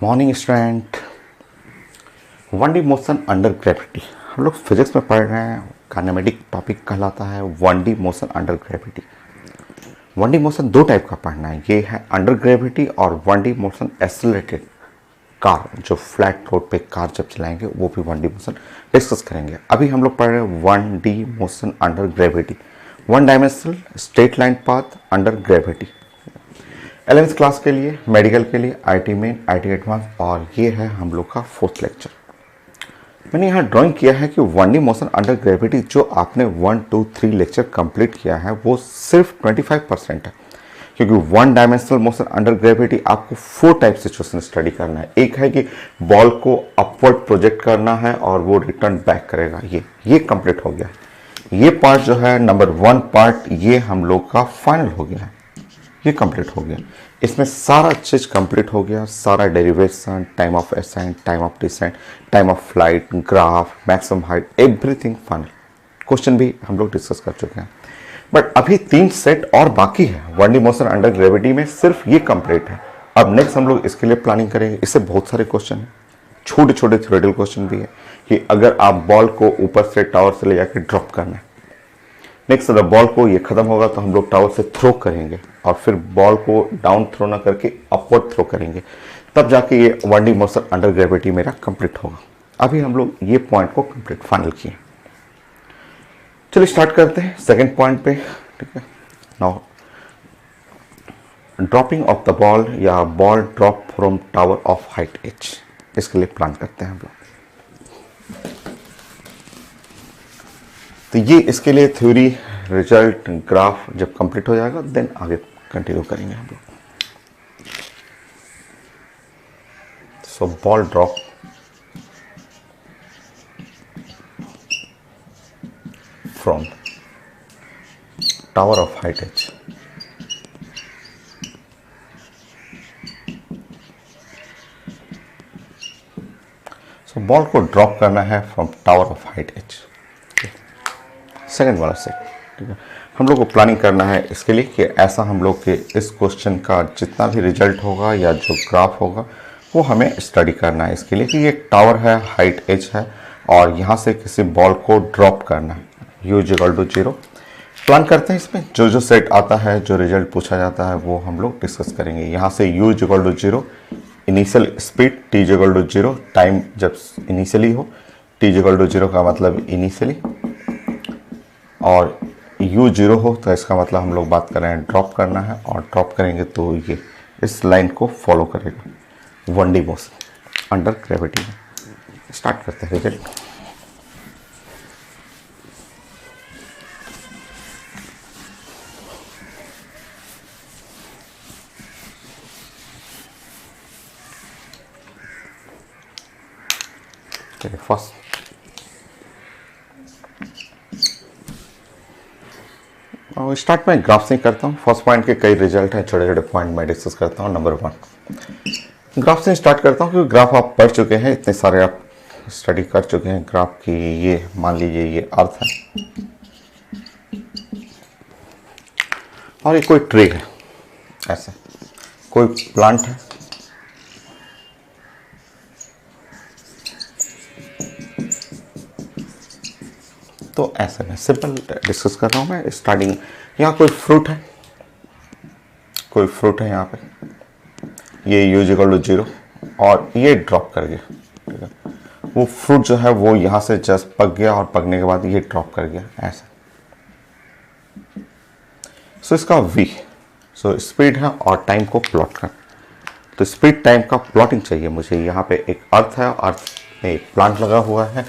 Morning student. One D motion under gravity हम लोग physics में पढ़ रहे हैं। काइनेमेटिक टॉपिक कहलाता है one D motion under gravity. One D motion दो टाइप का पढ़ना है, ये है अंडर ग्रेविटी और one D motion accelerated car, जो फ्लैट रोड पे कार जब चलाएंगे वो भी वन डी मोशन डिस्कस करेंगे। अभी हम लोग पढ़ रहे हैं one D motion under gravity, one dimensional straight line path under gravity. 11th class के लिए, मेडिकल के लिए, आईटी मेन, आईटी एडवांस, और ये है हम लोग का 4th लेक्चर। मैंने यहाँ ड्राइंग किया है कि one D motion under gravity जो आपने 1, 2, 3 लेक्चर कंप्लीट किया है वो सिर्फ 25% है, क्योंकि one dimensional motion under gravity आपको 4 टाइप सिचुएशन स्टडी करना है। एक है कि बॉल को अपवर्ड प्रोजेक्ट करना है और वो रिटर्न बैक करेगा, ये कंप्लीट हो गया। ये पार्ट जो है नंबर 1 पार्ट, ये हम लोग का फाइनल हो गया है, ये कंप्लीट हो गया। इसमें सारा चीज कंप्लीट हो गया, सारा derivation, time of ascent, time of descent, time of flight, graph, maximum height, everything final. Question भी हम लोग डिस्कस कर चुके हैं, बट अभी 3 सेट और बाकी है। One D motion under gravity में सिर्फ ये कंप्लीट है। अब नेक्स्ट हम लोग इसके लिए प्लानिंग करेंगे। इससे बहुत सारे क्वेश्चन हैं, छोटे छोटे थ्योरेटिकल क्वेश्चन भी है कि अगर आप बॉल को ऊपर से टावर से ले जाकर ड्रॉप करना है, नेक्स्ट जब बॉल को ये खत्म होगा तो हम लोग टावर से थ्रो करेंगे और फिर बॉल को डाउन थ्रो ना करके अपवर्ड थ्रो करेंगे, तब जाके ये one D motion under gravity मेरा कंप्लीट होगा। अभी हम लोग ये पॉइंट को कंप्लीट फाइनल किए। चलिए स्टार्ट करते हैं सेकंड पॉइंट पे। ठीक है, now dropping of the ball या ball drop from tower of height H, इसके लिए प्लान करते हैं हम लोग। तो ये इसके लिए थ्योरी, रिजल्ट, ग्राफ जब कंप्लीट हो जाएगा देन आगे कंटिन्यू करेंगे हम लोग। सो ball drop from tower of height H. So ball को ड्रॉप करना है from tower of height H, second वाला सेट। ठीक है, हम लोग को प्लानिंग करना है इसके लिए कि ऐसा हम लोग के इस क्वेश्चन का जितना भी रिजल्ट होगा या जो ग्राफ होगा वो हमें स्टडी करना है। इसके लिए कि ये टावर है, हाइट एच है और यहाँ से किसी बॉल को ड्रॉप करना है, u = 0। प्लान करते हैं इसमें जो जो सेट आता है, जो रिजल्ट पूछा जाता है वो हम लोग डिस्कस करेंगे। यहाँ से u = 0, initial speed, t = 0, time जब इनिशियली हो, t = 0 का मतलब इनिशियली, और u 0 हो तो इसका मतलब हम लोग बात कर रहे हैं ड्रॉप करना है, और ड्रॉप करेंगे तो ये इस लाइन को फॉलो करेगा one D motion under gravity में। स्टार्ट करते हैं रिजल्ट। फर्स्ट और स्टार्ट में ग्राफ से करता हूँ। फर्स्ट पॉइंट के कई रिजल्ट हैं, छोटे छोटे पॉइंट मैं डिस्कस करता हूँ। नंबर 1 ग्राफ से स्टार्ट करता हूँ, क्योंकि ग्राफ आप पढ़ चुके हैं, इतने सारे आप स्टडी कर चुके हैं ग्राफ की। ये मान लीजिए ये अर्थ है और ये कोई ट्री है, ऐसे कोई प्लांट है, तो ऐसे में सिंपल डिस्कस कर रहा हूँ मैं। स्टार्टिंग यहाँ कोई फ्रूट है, कोई फ्रूट है यहाँ पे, ये u = 0 और ये ड्रॉप कर गया। ठीक है, वो फ्रूट जो है वो यहाँ से जस्ट पक गया और पकने के बाद ये ड्रॉप कर गया ऐसे। सो इसका v, सो स्पीड है और टाइम को प्लॉट कर, तो स्पीड टाइम का प्लॉटिंग चाहिए मुझे। यहाँ पे एक अर्थ है, अर्थ में एक प्लांट लगा हुआ है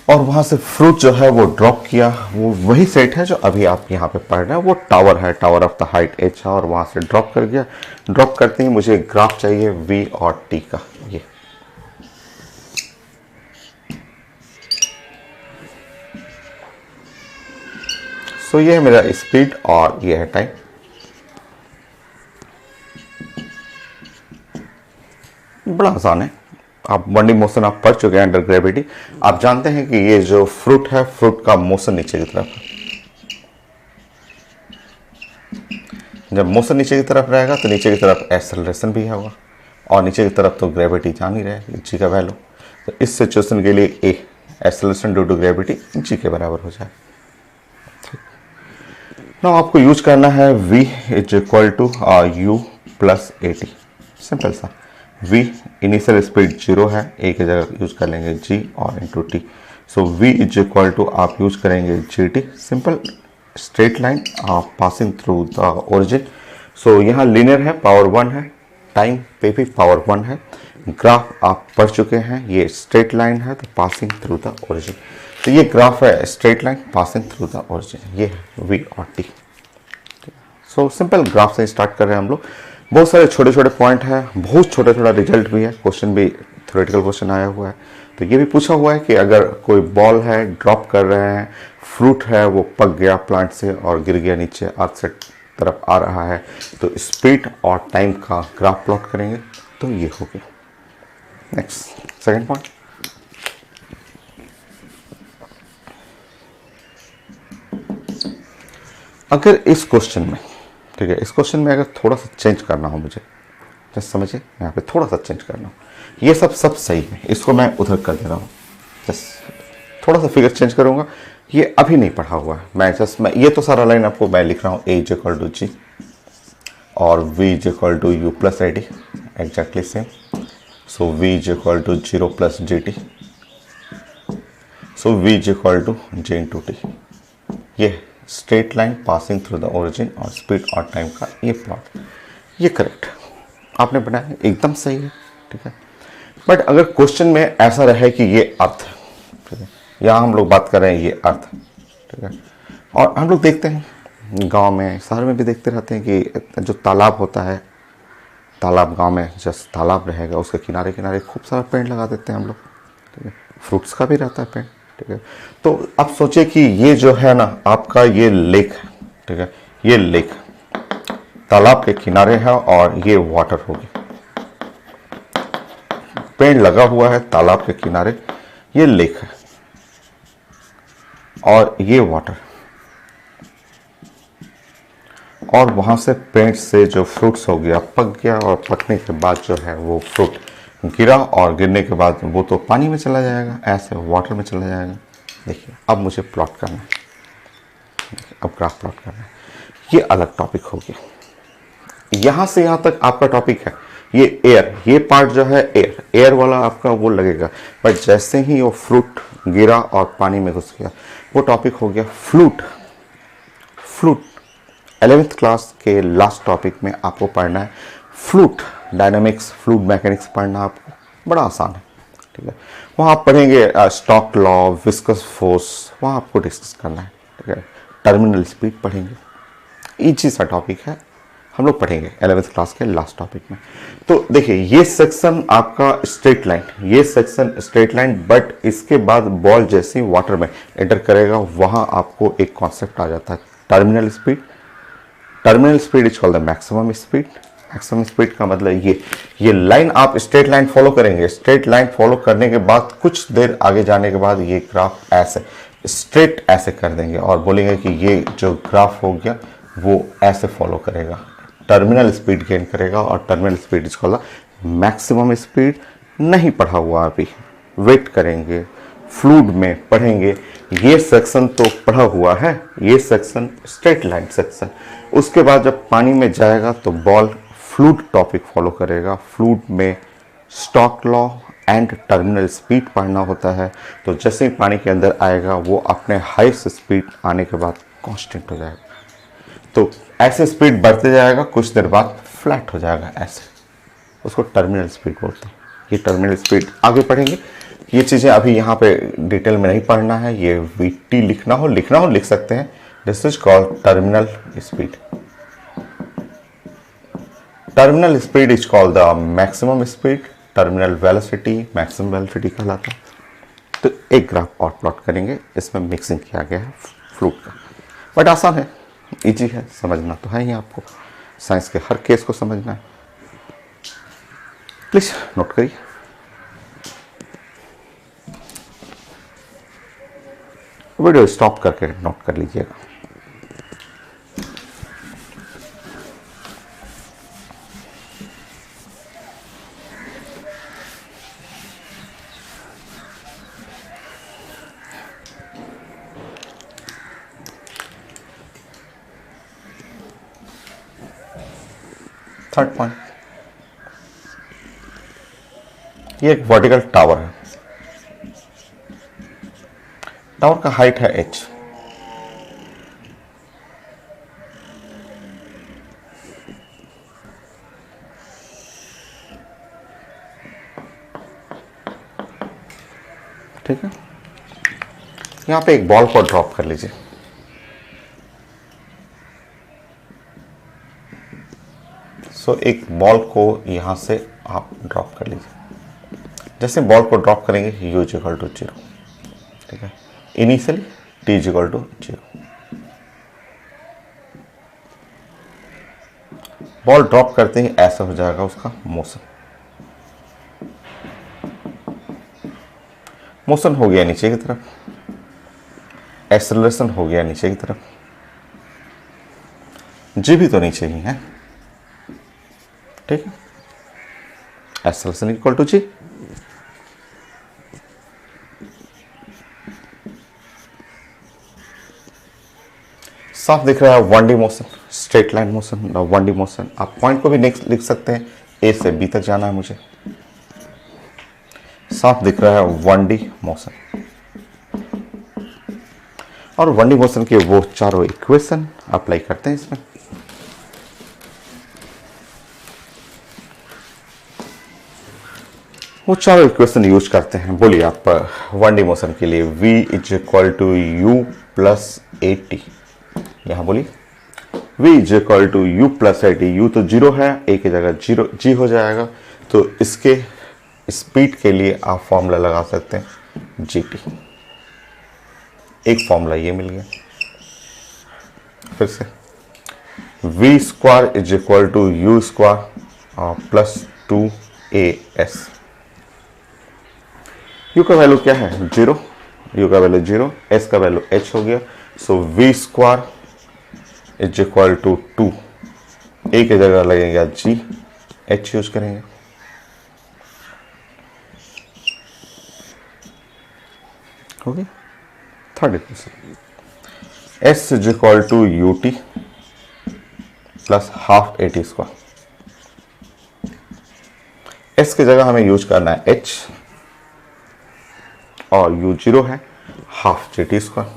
और वहां से फ्रूट जो है वो ड्रॉप किया, वो वही सेट है जो अभी आप यहाँ पे पढ़ रहे हैं। वो टावर है, tower of the height H है, और वहां से ड्रॉप कर गया। ड्रॉप करते ही मुझे ग्राफ चाहिए v और t का। ये सो ये है मेरा स्पीड और ये है टाइम। बड़ा आसान है, आप वन डी मोशन आप पढ़ चुके हैं अंडर ग्रेविटी। आप जानते हैं कि ये जो फ्रूट है, फ्रूट का मोशन नीचे की तरफ है। जब मोशन नीचे की तरफ रहेगा तो नीचे की तरफ एक्सेलरेशन भी होगा, और नीचे की तरफ तो ग्रेविटी जान ही रहे जी का वैल्यू, तो इस सिचुएशन के लिए ए acceleration due to gravity G के बराबर हो जाए। ना आपको यूज करना है v is equal to u plus A t, simple सा। v इनिशियल स्पीड 0 है, ए की जगह यूज कर लेंगे g और into T. So v is equal to आप यूज करेंगे G T, simple straight line passing through the origin. So यहाँ लीनियर है, पावर 1 है, टाइम पे भी पावर 1 है। ग्राफ आप पढ़ चुके हैं, ये स्ट्रेट लाइन है तो पासिंग थ्रू द ओरिजिन। तो ये ग्राफ है straight line passing through the origin, ये है v और t। सो सिंपल ग्राफ से स्टार्ट कर रहे हैं हम लोग। बहुत सारे छोटे छोटे पॉइंट है, बहुत छोटा छोटा रिजल्ट भी है, क्वेश्चन भी थ्योरेटिकल क्वेश्चन आया हुआ है। तो ये भी पूछा हुआ है कि अगर कोई बॉल है, ड्रॉप कर रहे हैं, फ्रूट है वो पक गया प्लांट से और गिर गया नीचे, अर्थ से तरफ आ रहा है, तो स्पीड और टाइम का ग्राफ प्लॉट करेंगे, तो ये हो गया। नेक्स्ट सेकंड पॉइंट, अगर इस क्वेश्चन में, ठीक है, इस क्वेश्चन में अगर थोड़ा सा चेंज करना हो मुझे, जस्ट समझिए यहाँ पे थोड़ा सा चेंज करना हो, ये सब सही है, इसको मैं उधर कर दे रहा हूँ, जस्ट थोड़ा सा फिगर चेंज करूँगा, ये अभी नहीं पढ़ा हुआ है, मैं ये तो सारा लाइन आपको मैं लिख रहा हूँ, A is equal to G और v is equal to you plus A T, exactly same. So v is equal to 0 plus G T, so v is equal to J into T. ये straight line passing through the origin और speed और time का ये plot, ये correct आपने बनाया, एकदम सही है, ठीक है। बट अगर क्वेश्चन में ऐसा रहे कि ये अर्थ, ठीक है, यहाँ हम लोग बात कर रहे हैं ये अर्थ, ठीक है, और हम लोग देखते हैं गांव में, शहर में भी देखते रहते हैं कि जो तालाब होता है, तालाब गांव में जस्ट तालाब रहेगा, उसके किनारे किनारे खूब सारा पेड़ लगा देते हैं हम लोग, ठीक है, फ्रूट्स का भी रहता है पेड़, ठीक है। तो अब सोचिए कि ये जो है ना आपका ये लेक है, ठीक है, ये लेक तालाब के किनारे है और ये वाटर होगी, पेड़ लगा हुआ है तालाब के किनारे, ये लेक है और ये वाटर, और वहां से पेड़ से जो फ्रूट्स हो गया पक गया, और पकने के बाद जो है वो फ्रूट गिरा और गिरने के बाद वो तो पानी में चला जाएगा, ऐसे वाटर में चला जाएगा। देखिए अब मुझे प्लॉट करना है, अब ग्राफ प्लॉट करना है, ये अलग टॉपिक हो गया। यहां से यहां तक आपका टॉपिक है ये एयर, ये पार्ट जो है एयर वाला आपका वो लगेगा, बट जैसे ही वो फ्रूट गिरा और पानी में घुस गया, वो टॉपिक हो गया फ्लूट। 11th क्लास के लास्ट टॉपिक में आपको पढ़ना है फ्लूट डायनामिक्स, फ्लूइड मैकेनिक्स पढ़ना आपको, बड़ा आसान है, ठीक है। वहाँ आप पढ़ेंगे स्टॉक लॉ, विस्कस फोर्स, वहाँ आपको डिस्कस करना है, ठीक है। टर्मिनल स्पीड पढ़ेंगे, इजी सा टॉपिक है, हम लोग पढ़ेंगे 11th क्लास के लास्ट टॉपिक में। तो देखिए ये सेक्शन आपका स्ट्रेट लाइन, ये सेक्शन स्ट्रेट लाइन, बट इसके बाद बॉल जैसे वाटर में एंटर करेगा, वहाँ आपको एक कॉन्सेप्ट आ जाता है terminal speed. Terminal speed is called the maximum speed. Maximum speed का मतलब ये लाइन आप स्ट्रेट लाइन फॉलो करेंगे, स्ट्रेट लाइन फॉलो करने के बाद कुछ देर आगे जाने के बाद ये ग्राफ ऐसे स्ट्रेट ऐसे कर देंगे और बोलेंगे कि ये जो ग्राफ हो गया वो ऐसे फॉलो करेगा, टर्मिनल स्पीड गेन करेगा, और terminal speed is called the maximum speed. नहीं पढ़ा हुआ अभी, वेट करेंगे, फ्लूइड में पढ़ेंगे, ये सेक्शन तो पढ़ा हुआ है, ये सेक्शन स्ट्रेट लाइन सेक्शन। उसके बाद जब पानी में जाएगा तो बॉल फ्लूइड टॉपिक फॉलो करेगा, फ्लूइड में stock law and terminal speed पढ़ना होता है। तो जैसे ही पानी के अंदर आएगा वो अपने हाईएस्ट स्पीड आने के बाद कांस्टेंट हो जाएगा, तो ऐसे स्पीड बढ़ते जाएगा, कुछ देर बाद फ्लैट हो जाएगा, ऐसे उसको टर्मिनल स्पीड बोलते हैं। ये टर्मिनल स्पीड आगे पढ़ेंगे, ये चीज़ें अभी यहाँ पे डिटेल में नहीं पढ़ना है, ये वीटी लिखना हो लिख सकते हैं। This is called terminal speed. Terminal speed is called the maximum speed, terminal velocity maximum velocity कहलाता है। तो एक ग्राफ और प्लॉट करेंगे, इसमें मिक्सिंग किया गया है फ्लूइड का, बट आसान है, इजी है, समझना तो है ही आपको, साइंस के हर केस को समझना है। प्लीज नोट करिए। वीडियो स्टॉप करके नोट कर लीजिएगा। थर्ड पॉइंट, ये एक वर्टिकल टावर है, टावर का हाइट है h, ठीक है। यहां पे एक बॉल को ड्रॉप कर लीजिए, एक बॉल को यहां से आप ड्रॉप कर लीजिए। जैसे बॉल को ड्रॉप करेंगे u इक्वल टू 0, ठीक है। Initially t equal to 0, ball drop करते ही ऐसा हो जाएगा उसका मोशन, मोशन हो गया नीचे की तरफ, एक्सेलरेशन हो गया नीचे की तरफ, जी भी तो नीचे ही है, ठीक है। एक्सेलरेशन इक्वल टू जी, साफ दिख रहा है 1D motion, straight line motion, 1D motion. आप पॉइंट को भी नेक्स्ट लिख सकते हैं, ए से बी तक जाना है मुझे, साफ दिख रहा है 1D मोशन। और 1D मोशन के वो चारों इक्वेशन अप्लाई करते हैं इसमें। वो चारों इक्वेशन यूज करते हैं, बोलिए आप 1D मोशन के लिए v is equal to you plus A t, यहां बोलिए v is equal to you plus A t. U तो 0 है, ए की जगह 0 जी हो जाएगा, तो इसके स्पीड के लिए आप फॉर्मूला लगा सकते हैं जी टी। एक फॉर्मूला ये मिल गया, फिर से v square is equal to u square plus 2as। u का वैल्यू क्या है 0, u का वैल्यू 0, s का वैल्यू h हो गया, so v square is equal to 2, a की जगह लगेगा g, h यूज करेंगे। हो गया third equation, s is equal to u t plus half a t square. s की जगह हमें यूज करना है h, और u 0 है, हाफ जी टी स्क्वायर।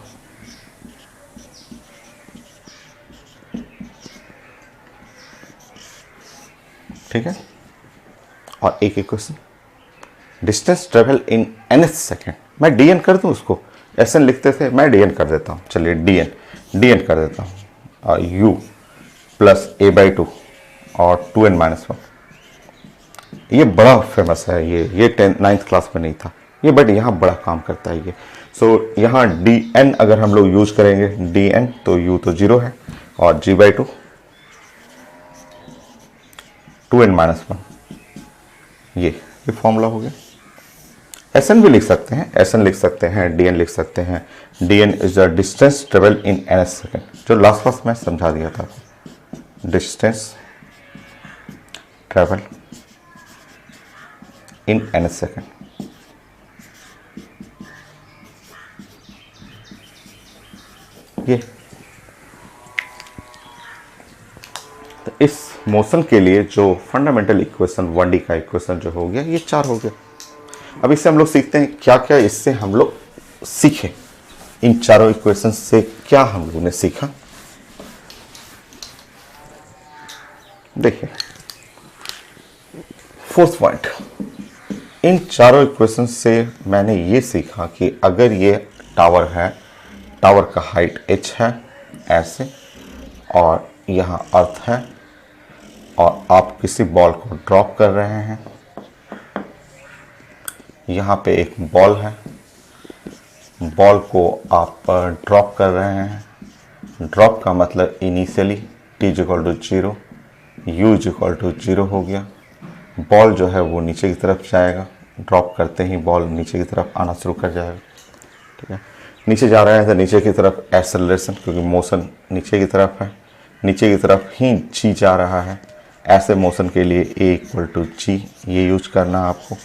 ठीक है। और एक equation, distance travel in nth second, मैं dn कर दूं उसको, sn लिखते थे, मैं dn कर देता हूं, चलिए dn कर देता हूं, और u प्लस a बाई 2 और 2n माइनस 1। ये बड़ा फेमस है, ये 9th क्लास में नहीं था ये, बट यहाँ बड़ा काम करता है ये। सो यहाँ dn अगर हम लोग यूज करेंगे dn, तो u तो 0 है, और g बाई 2 2n माइनस 1, ये फॉर्मूला हो गया। sn भी लिख सकते हैं, sn लिख सकते हैं, dn लिख सकते हैं। dn is the distance travel in nth second, जो लास्ट क्लास में समझा दिया था, distance travel in nth second. ये तो इस मोशन के लिए जो फंडामेंटल इक्वेशन 1D का इक्वेशन जो हो गया, ये 4 हो गया। अब इससे हम लोग सीखते हैं क्या क्या इससे हम लोग सीखे, इन चारों इक्वेशन से क्या हम लोगों ने सीखा। देखिए फोर्थ पॉइंट, इन चारों इक्वेशन से मैंने ये सीखा कि अगर ये टावर है, टावर का हाइट h है ऐसे, और यहाँ अर्थ है, और आप किसी बॉल को ड्रॉप कर रहे हैं, यहाँ पे एक बॉल है, बॉल को आप ड्रॉप कर रहे हैं, ड्रॉप का मतलब initially t equal to 0, u equal to 0 हो गया, बॉल जो है वो नीचे की तरफ जाएगा, ड्रॉप करते ही बॉल नीचे की तरफ आना शुरू कर जाएगा। ठीक है, नीचे जा रहे हैं तो नीचे की तरफ एक्सेलरेशन, क्योंकि मोशन नीचे की तरफ है, नीचे की तरफ ही जी जा रहा है। ऐसे मोशन के लिए a इक्वल टू जी, ये यूज करना है आपको।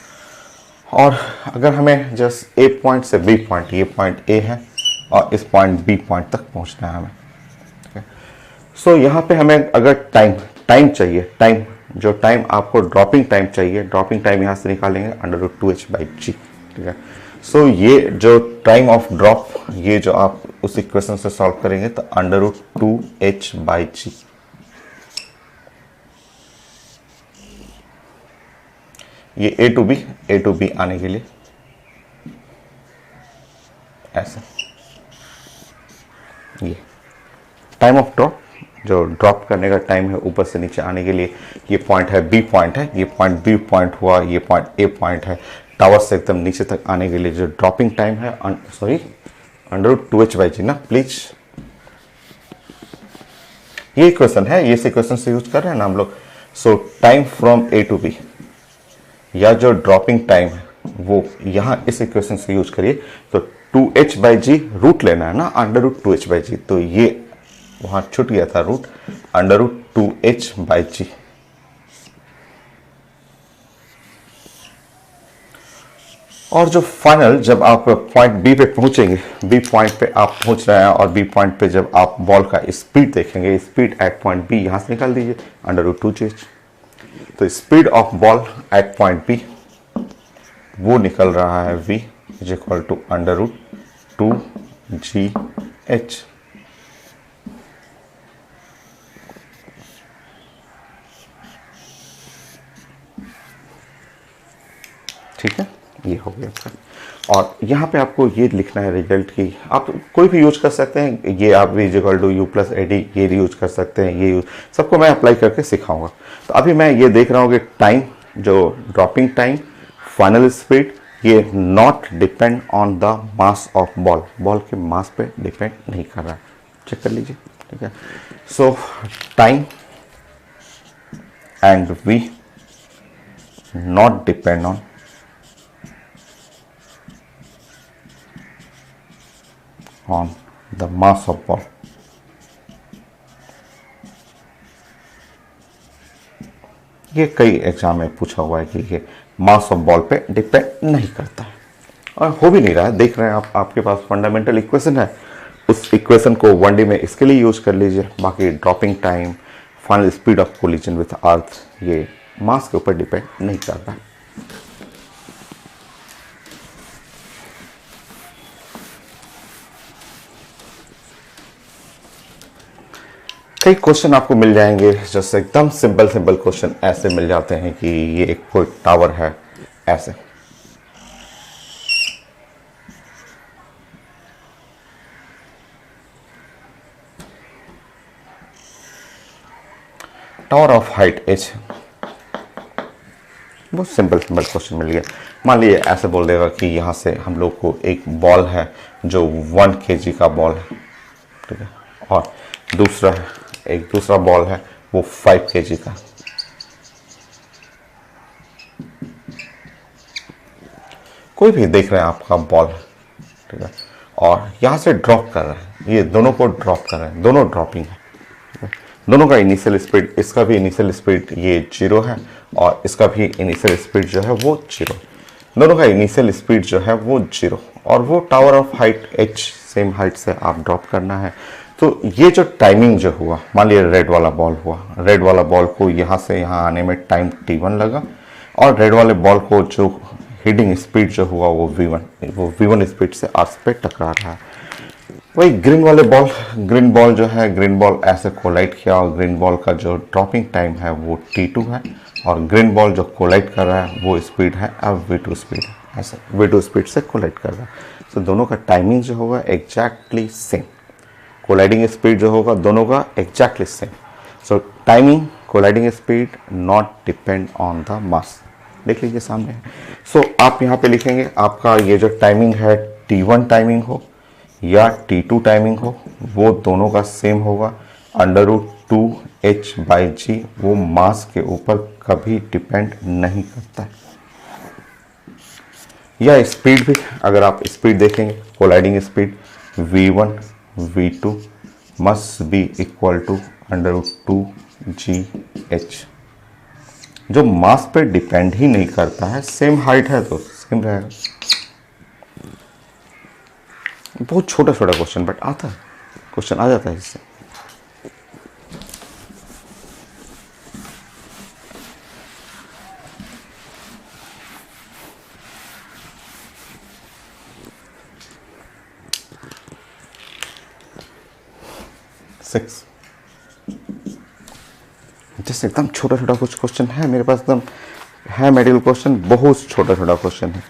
और अगर हमें जस्ट a पॉइंट से b पॉइंट, ये पॉइंट a है और इस पॉइंट b पॉइंट तक पहुंचना है हमें। ठीक है, सो यहाँ पे हमें अगर टाइम चाहिए, टाइम जो टाइम आपको ड्रॉपिंग टाइम चाहिए, ड्रॉपिंग टाइम यहाँ से निकालेंगे √2h/g, ठीक है। सो ये जो टाइम ऑफ ड्रॉप, ये जो आप उस इक्वेशन से सॉल्व करेंगे तो √2h/g, ये a टू बी आने के लिए ऐसा, ये टाइम ऑफ ड्रॉप, जो ड्रॉप करने का टाइम है ऊपर से नीचे आने के लिए, ये पॉइंट है बी पॉइंट है, ये पॉइंट बी पॉइंट हुआ, ये पॉइंट ए पॉइंट है। टावर से एकदम नीचे तक आने के लिए जो ड्रॉपिंग टाइम है, सॉरी √2h/g ना प्लीज, ये इक्वेशन है, ये इक्वेशन से यूज कर रहे हैं ना हम लोग। So time from A to B, या जो ड्रॉपिंग टाइम है वो यहाँ इस इक्वेशन से यूज करिए। तो 2h/g रूट लेना है ना √2h/g, तो ये वहां छूट गया था रूट, √2h/g। और जो फाइनल, जब आप पॉइंट बी पे पहुंचेंगे, बी पॉइंट पे आप पहुंच रहे हैं और बी पॉइंट पे जब आप बॉल का स्पीड देखेंगे, स्पीड एट पॉइंट बी यहां से निकाल दीजिए √2h। तो speed of ball at point B वो निकल रहा है v = √2gh। ठीक है, ये हो गया आपका। और यहाँ पे आपको ये लिखना है रिजल्ट की, आप कोई भी यूज कर सकते हैं, ये आप v = u+ad ये यूज कर सकते हैं, ये यूज सबको मैं अप्लाई करके सिखाऊंगा। तो अभी मैं ये देख रहा हूँ कि टाइम, जो ड्रॉपिंग टाइम, फाइनल स्पीड, ये not depend on the mass of ball, ball के मास पे डिपेंड नहीं कर रहा है, चेक कर लीजिए, ठीक है। सो time and v not depend on the mass of ball। ये कई एग्जाम में पूछा हुआ है कि ये मास ऑफ बॉल पे डिपेंड नहीं करता है, और हो भी नहीं रहा है। देख रहे हैं आप, आपके पास फंडामेंटल इक्वेशन है, उस इक्वेशन को वनडे में इसके लिए यूज कर लीजिए। बाकी dropping time, final speed of collision with अर्थ, ये मास के ऊपर डिपेंड नहीं करता है। कई क्वेश्चन आपको मिल जाएंगे जैसे एकदम सिंपल क्वेश्चन ऐसे मिल जाते हैं कि ये एक कोई टावर है, ऐसे टावर ऑफ हाइट h, बहुत सिंपल क्वेश्चन मिल गया। मान लीजिए ऐसे बोल देगा कि यहाँ से हम लोग को एक बॉल है जो 1 kg का बॉल है, ठीक है, और दूसरा बॉल है वो 5 kg का। कोई भी देख रहे हैं आपका बॉल, ठीक है, और यहाँ से ड्रॉप कर रहा है, ये दोनों को ड्रॉप कर रहे हैं, दोनों ड्रॉपिंग है, दोनों का इनिशियल स्पीड, इसका भी इनिशियल स्पीड ये 0 है और इसका भी इनिशियल स्पीड जो है वो 0, दोनों का इनिशियल स्पीड जो है वो 0, और वो tower of height h same height से आप ड्रॉप करना है। तो ये जो टाइमिंग जो हुआ, मान लीजिए रेड वाला बॉल हुआ, रेड वाला बॉल को यहाँ से यहाँ आने में टाइम t1 लगा, और रेड वाले बॉल को जो हिटिंग स्पीड जो हुआ वो v1 स्पीड से अर्थ पे टकरा रहा है। वही ग्रीन बॉल जो है, ग्रीन बॉल ऐसे कोलाइड किया और ग्रीन बॉल का जो ड्रॉपिंग टाइम है वो t2 है, और ग्रीन बॉल जो कोलाइड कर रहा है वो स्पीड है अब v2 स्पीड है, ऐसे v2 स्पीड से कोलाइड कर रहा है। तो दोनों का टाइमिंग जो होगा एग्जैक्टली सेम, कोलाइडिंग स्पीड जो होगा दोनों का exactly same. So timing, colliding speed not depend on the mass, देख लीजिए सामने है। सो आप यहाँ पे लिखेंगे आपका ये जो टाइमिंग है t1 टाइमिंग हो या t2 टाइमिंग हो, वो दोनों का सेम होगा, √2h/g, वो मास के ऊपर कभी डिपेंड नहीं करता है। या स्पीड भी, अगर आप स्पीड देखेंगे, colliding speed v1 v2 must be equal to √2gh, जो मास पे डिपेंड ही नहीं करता है, सेम हाइट है तो सेम रहेगा। बहुत छोटा क्वेश्चन बट आता है, क्वेश्चन आ जाता है इससे। 6। जैसे एकदम छोटा छोटा कुछ क्वेश्चन है मेरे पास, एकदम है मेडिकल क्वेश्चन, बहुत छोटा छोटा क्वेश्चन है।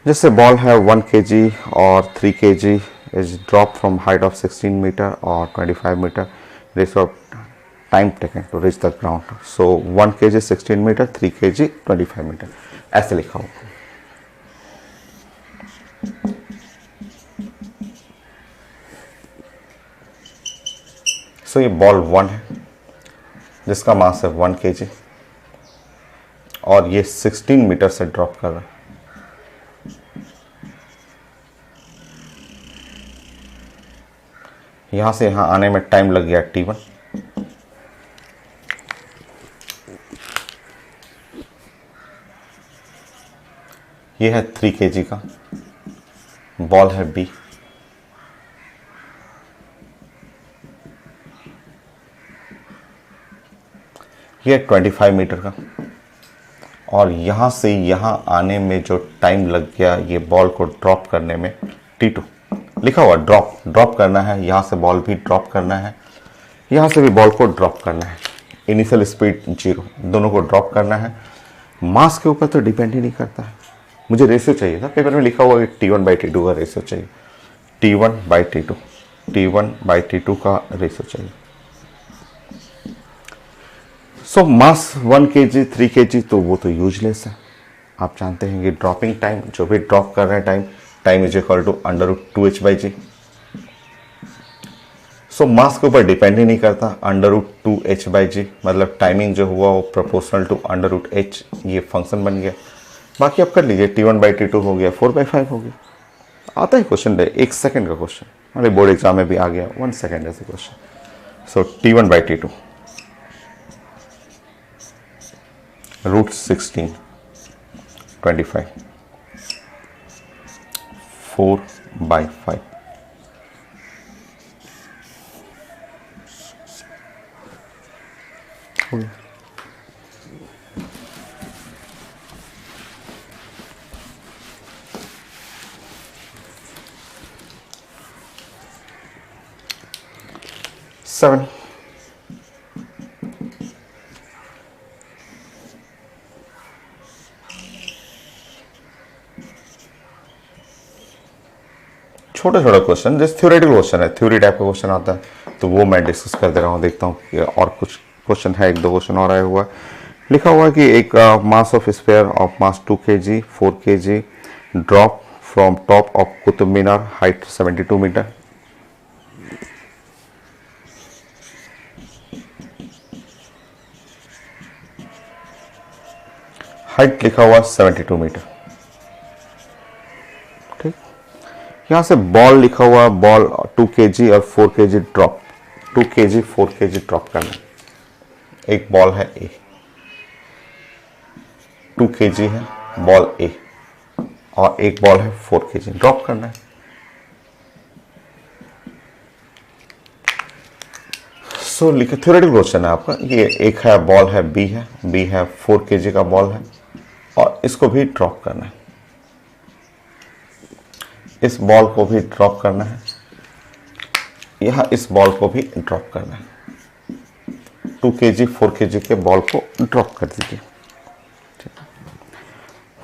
जैसे बॉल है 1 kg और 3 kg is drop from height of 16 metre और 25 metre, ratio of time taken to reach the ground. So 1 kg 16 metre, 3 kg 25 metre, ऐसे लिखा होगा। सो ये बॉल 1 है जिसका मास है 1 kg और ये 16 मीटर से ड्रॉप कर रहा है। यहां से यहां आने में टाइम लग गया t1। ये है 3 kg का, बॉल है b। ये 25 मीटर का, और यहां से यहां आने में जो टाइम लग गया ये बॉल को ड्रॉप करने में, t2 लिखा हुआ। ड्रॉप करना है, यहां से बॉल भी ड्रॉप करना है, यहां से भी बॉल को ड्रॉप करना है। इनिशियल स्पीड 0, दोनों को ड्रॉप करना है। मास के ऊपर तो डिपेंड ही नहीं करता है। मुझे रेशियो चाहिए था, पेपर में लिखा हुआ है T1/T2 का रेशियो चाहिए, T1/T2 का रेशियो चाहिए। सो मास 1 kg 3 kg तो वो तो यूजलेस है। आप जानते हैं कि ड्रॉपिंग टाइम, जो भी ड्रॉप कर रहे हैं time is equal to √2h/g। So mass के ऊपर डिपेंड ही नहीं करता, √2h/g, मतलब टाइमिंग जो हुआ वो प्रोपोर्शनल टू √h, ये फंक्शन बन गया। बाकी आप कर लीजिए, T1/T2 हो गया, 4/5 हो गया। आता है क्वेश्चन, 1 सेकेंड का क्वेश्चन, हमारे बोर्ड एग्जाम में भी आ गया, 1 सेकेंड ऐसे क्वेश्चन। सो T1/T2 √16 25 4/5। सेवन। छोटा छोटा क्वेश्चन, जैसे थ्योरेटिकल क्वेश्चन है, थ्योरी टाइप का क्वेश्चन आता है तो वो मैं डिस्कस कर दे रहा हूँ। देखता हूँ कि और कुछ क्वेश्चन है, 1-2 क्वेश्चन और आया हुआ है। लिखा हुआ है कि एक mass of sphere of mass 2 kg 4 kg drop from top of Qutub Minar, height 72 metre. Height लिखा हुआ 72 मीटर। ठीक, यहां से बॉल लिखा हुआ, बॉल 2 kg और 4 kg drop, 2 kg 4 kg drop करना। एक बॉल है ए, 2 kg है बॉल ए, और एक बॉल है 4 kg, ड्रॉप करना है। सो लिखे, थ्योरेटिकल क्वेश्चन है आपका। ये एक है बॉल है बी है 4 kg का बॉल है और इसको भी ड्रॉप करना है। इस बॉल को भी ड्रॉप करना है, यहां इस बॉल को भी ड्रॉप करना है। 2 kg 4 kg के बॉल को ड्रॉप कर दीजिए।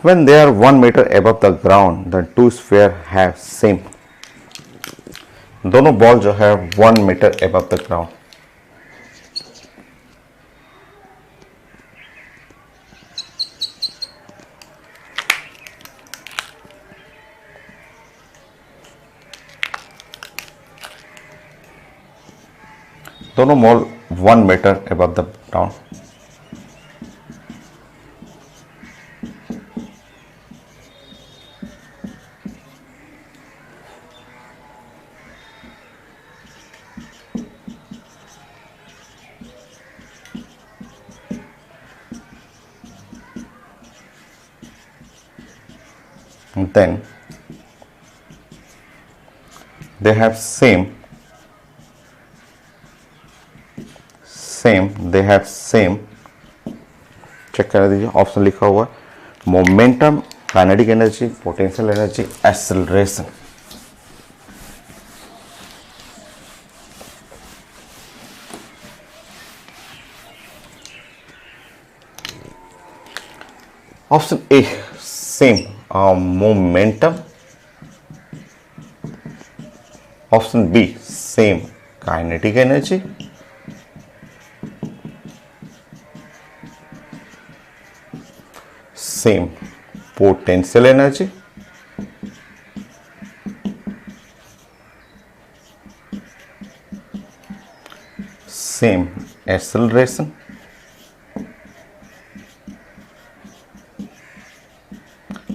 When they are 1 meter above the ground, the two sphere have same। दोनों बॉल जो है 1 meter above the ground, दोनों ball 1 meter above the ground। Then they have same, they have same, check कर दीजिए, option लिखा हुआ है momentum, kinetic energy, potential energy, acceleration. Option A same momentum, option B same kinetic energy, same potential energy, same acceleration,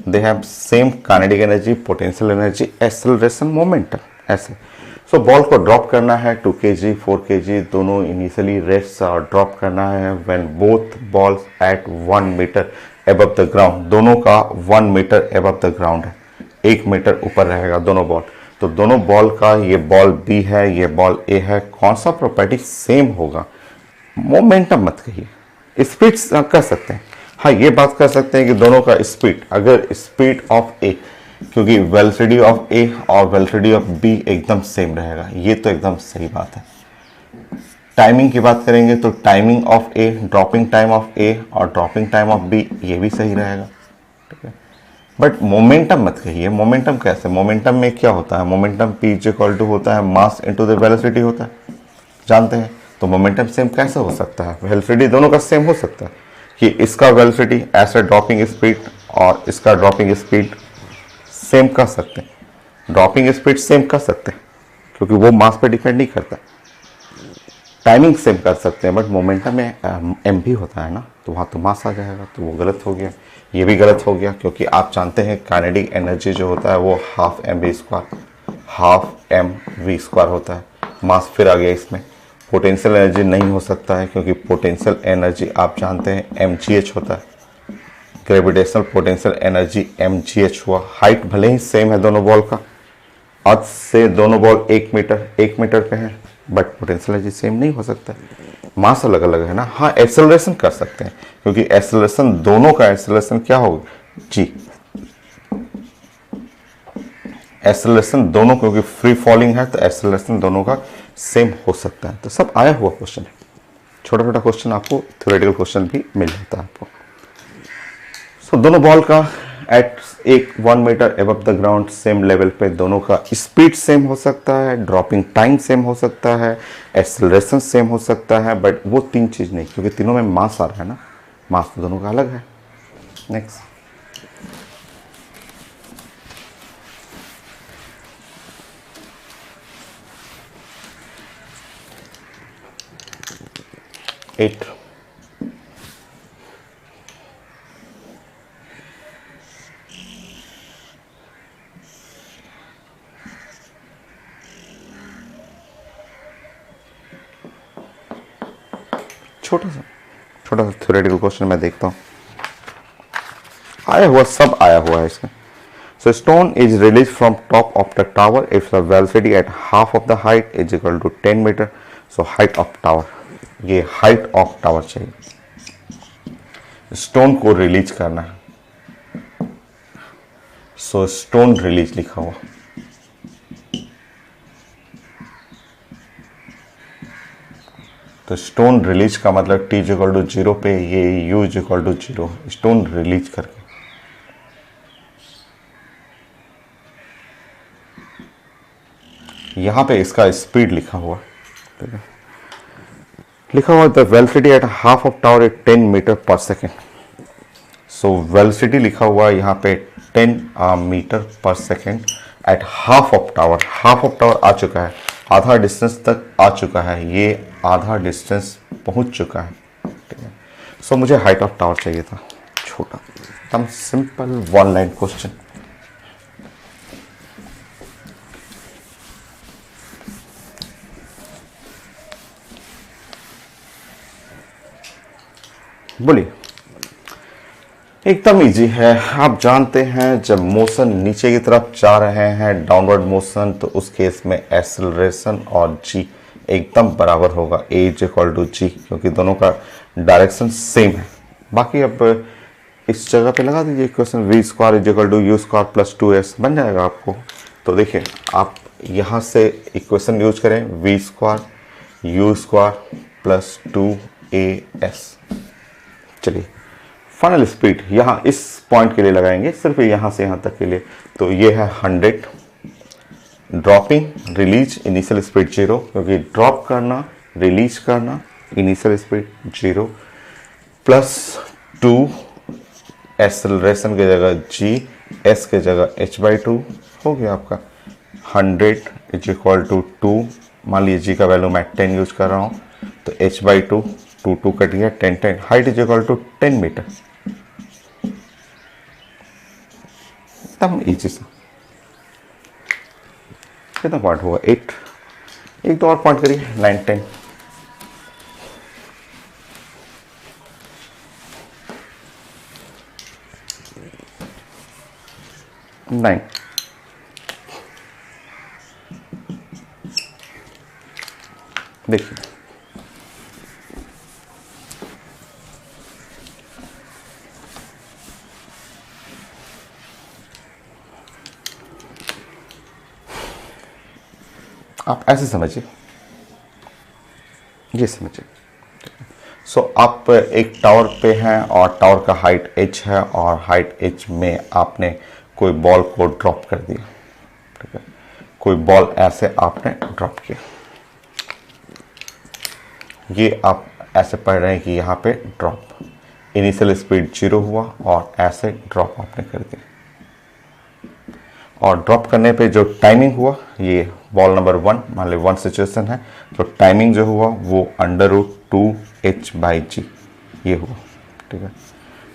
they have same kinetic energy, potential energy, acceleration, momentum ऐसे। सो ball को drop करना है 2 kg 4 kg दोनों initially rest और drop करना है when both balls at 1 metre above the ground, दोनों का 1 मीटर एबव द ग्राउंड है, 1 मीटर ऊपर रहेगा दोनों बॉल। तो दोनों बॉल का, ये बॉल बी है, ये बॉल ए है, कौन सा प्रॉपर्टी सेम होगा? मोमेंटम मत कहिए, स्पीड कर सकते हैं। हाँ, ये बात कर सकते हैं कि दोनों का स्पीड, अगर स्पीड ऑफ ए, क्योंकि वेलोसिटी ऑफ ए और वेलोसिटी ऑफ बी एकदम सेम रहेगा, ये तो एकदम सही बात है। टाइमिंग की बात करेंगे तो timing of A, dropping time of A और ड्रॉपिंग टाइम ऑफ बी, ये भी सही रहेगा, ठीक है। बट मोमेंटम मत कहिए। मोमेंटम कैसे? मोमेंटम में क्या होता है? मोमेंटम पी इक्वल टू होता है मास इनटू द वेलोसिटी होता है, जानते हैं। तो मोमेंटम सेम कैसे हो सकता है? वेलोसिटी दोनों का सेम हो सकता है कि इसका वेलोसिटी ऐसे ड्रॉपिंग स्पीड और इसका ड्रॉपिंग स्पीड सेम कर सकते हैं, ड्रॉपिंग स्पीड सेम कर सकते हैं क्योंकि वो मास पे डिपेंड नहीं करता। टाइमिंग सेम कर सकते हैं, बट मोमेंटम में एम भी होता है ना, तो वहाँ तो मास आ जाएगा, तो वो गलत हो गया। ये भी गलत हो गया क्योंकि आप जानते हैं काइनेटिक एनर्जी जो होता है वो हाफ एम वी स्क्वायर होता है। मास फिर आ गया इसमें। पोटेंशियल एनर्जी नहीं हो सकता है क्योंकि पोटेंशियल एनर्जी आप जानते हैं mgh होता है, ग्रेविटेशनल पोटेंशियल एनर्जी mgh हुआ। हाइट भले ही सेम है दोनों बॉल का, अर्थ से दोनों बॉल 1 मीटर पे है, बट पोटेंशियल एनर्जी सेम नहीं हो सकता। मास अलग अलग है ना। हाँ, एक्सेलरेशन कर सकते हैं क्योंकि एक्सेलरेशन दोनों का एक्सेलरेशन क्या होगा जी, एक्सेलरेशन दोनों, क्योंकि फ्री फॉलिंग है तो एक्सेलरेशन दोनों का सेम हो सकता है। तो सब आया हुआ क्वेश्चन है, छोटा छोटा क्वेश्चन आपको, थ्योरेटिकल क्वेश्चन भी मिल जाता है आपको। सो दोनों बॉल का at 1 metre above the ground same level पे, दोनों का स्पीड सेम हो सकता है, ड्रॉपिंग टाइम सेम हो सकता है, एक्सेलरेशन सेम हो सकता है, बट वो 3 चीज नहीं, क्योंकि तीनों में मास आ रहा है ना, मास तो दोनों का अलग है। नेक्स्ट, एट, छोटा सा थ्योरेटिकल क्वेश्चन मैं देखता हूँ, आया हुआ, सब आया हुआ है इसमें। So stone is release from top of the tower if the velocity at half of the height is equal to 10 metre. So height of tower, ये हाइट ऑफ टावर चाहिए, स्टोन को रिलीज करना है। सो स्टोन रिलीज लिखा हुआ, तो stone release का मतलब t इक्वल टू 0 पे ये u equal to 0, stone release करके यहां पे इसका स्पीड लिखा हुआ, ठीक है, लिखा हुआ the velocity at half of tower at 10 metre per second. So velocity लिखा हुआ है यहाँ पे 10 metre per second at half of tower. Half of tower आ चुका है, आधा डिस्टेंस तक आ चुका है, ये आधा डिस्टेंस पहुंच चुका है, ठीक है। सो मुझे हाइट ऑफ टावर चाहिए था, छोटा एकदम सिंपल 1 लाइन क्वेश्चन। बोलिए, एकदम इजी है। आप जानते हैं जब मोशन नीचे की तरफ जा रहे हैं, डाउनवर्ड मोशन, तो उस केस में एक्सेलरेशन और जी एकदम बराबर होगा, ए इक्वल टू जी, क्योंकि दोनों का डायरेक्शन सेम है। बाकी अब इस जगह पे लगा दीजिए equation, v square is equal to u square plus 2s बन जाएगा आपको। तो देखिए, आप यहाँ से इक्वेशन यूज करें, v square u square plus 2as। चलिए फाइनल स्पीड यहाँ इस पॉइंट के लिए लगाएंगे, सिर्फ यहाँ से यहाँ तक के लिए। तो ये है 100, ड्रॉपिंग रिलीज इनिशियल स्पीड 0, क्योंकि ड्रॉप करना रिलीज करना इनिशियल स्पीड 0, प्लस 2 एक्सेलरेशन की जगह g, s के जगह h/2 हो गया आपका। 100 इज इक्वल टू 2, मान लीजिए g का वैल्यू मैं 10 यूज कर रहा हूँ, तो h/2 2 कट गया, 10 height is equal to 10 metre. एकदम इजी सा। कितना पॉइंट हुआ? 8। एक तो और पॉइंट करिए, 9 10। 9 देखिए, आप ऐसे समझिए, ये समझिए। सो आप एक टावर पे हैं और टावर का हाइट h है, और हाइट h में आपने कोई बॉल को ड्रॉप कर दिया, ठीक है। कोई बॉल ऐसे आपने ड्रॉप किया, ये आप ऐसे पढ़ रहे हैं कि यहाँ पे ड्रॉप, इनिशियल स्पीड 0 हुआ और ऐसे ड्रॉप आपने कर दिया। और ड्रॉप करने पे जो टाइमिंग हुआ, ये बॉल नंबर 1 मान ली 1 सिचुएशन है, तो टाइमिंग जो हुआ वो √2h/g ये हुआ, ठीक है।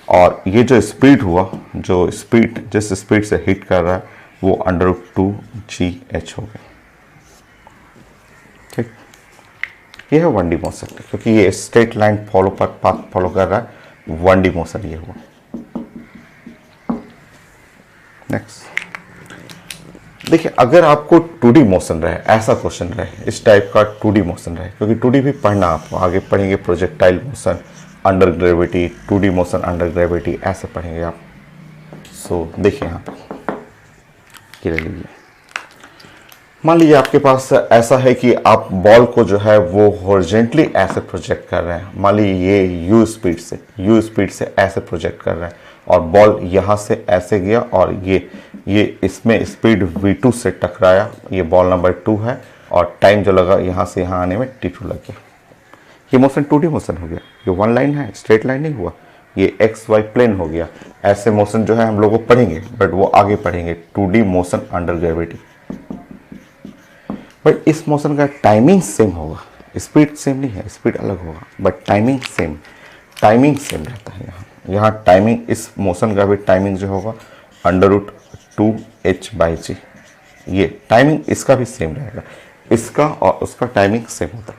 और ये जो स्पीड हुआ, जो स्पीड जिस स्पीड से हिट कर रहा है, वो √2gh हो गया, ठीक। ये है 1D मोशन, क्योंकि ये स्ट्रेट लाइन पाथ फॉलो कर रहा है, 1D मोशन ये हुआ। नेक्स्ट देखिए, अगर आपको 2D मोशन रहे, ऐसा क्वेश्चन रहे, इस टाइप का 2D मोशन रहे, क्योंकि 2D भी पढ़ना आप आगे पढ़ेंगे, projectile motion under gravity, 2D motion under gravity, ऐसे पढ़ेंगे आप। सो देखिए यहाँ पे ये ले लीजिए, मान लीजिए आपके पास ऐसा है कि आप बॉल को जो है वो हॉरिजॉन्टली ऐसे प्रोजेक्ट कर रहे हैं, मान लीजिए ये u स्पीड से ऐसे प्रोजेक्ट कर रहे हैं, और बॉल यहाँ से ऐसे गया, और ये इसमें स्पीड v2 से टकराया, ये बॉल नंबर 2 है, और टाइम जो लगा यहाँ से यहाँ आने में t2 लग गया। ये मोशन 2D मोशन हो गया, ये 1 लाइन है, स्ट्रेट लाइन नहीं हुआ, ये XY प्लेन हो गया। ऐसे मोशन जो है हम लोग पढ़ेंगे, बट वो आगे पढ़ेंगे, 2D motion under gravity. But इस मोशन का टाइमिंग सेम होगा, स्पीड सेम नहीं है, स्पीड अलग होगा, बट टाइमिंग सेम रहता है। यहाँ टाइमिंग, इस मोशन का भी टाइमिंग जो होगा √2h/g, ये टाइमिंग इसका भी सेम रहेगा, इसका और उसका टाइमिंग सेम होता है।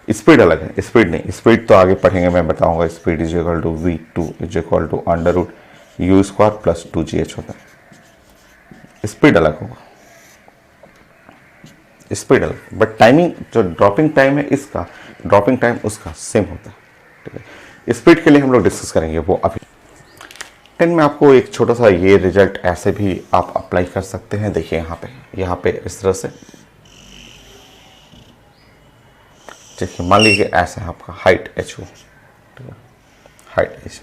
स्पीड अलग है, स्पीड नहीं, स्पीड तो आगे पढ़ेंगे, मैं बताऊंगा। Speed is equal to v2 is equal to √u² plus 2gh होता है। स्पीड अलग होगा, स्पीड अलग, बट टाइमिंग जो ड्रॉपिंग टाइम है इसका, ड्रॉपिंग टाइम उसका सेम होता है, ठीक है। स्पीड के लिए हम लोग डिस्कस करेंगे वो अभी। 10 में आपको एक छोटा सा ये रिजल्ट ऐसे भी आप अप्लाई कर सकते हैं। देखिए यहाँ पे इस तरह से, देखिए मान लीजिए ऐसे आपका हाइट h हो, ठीक है, हाइट h।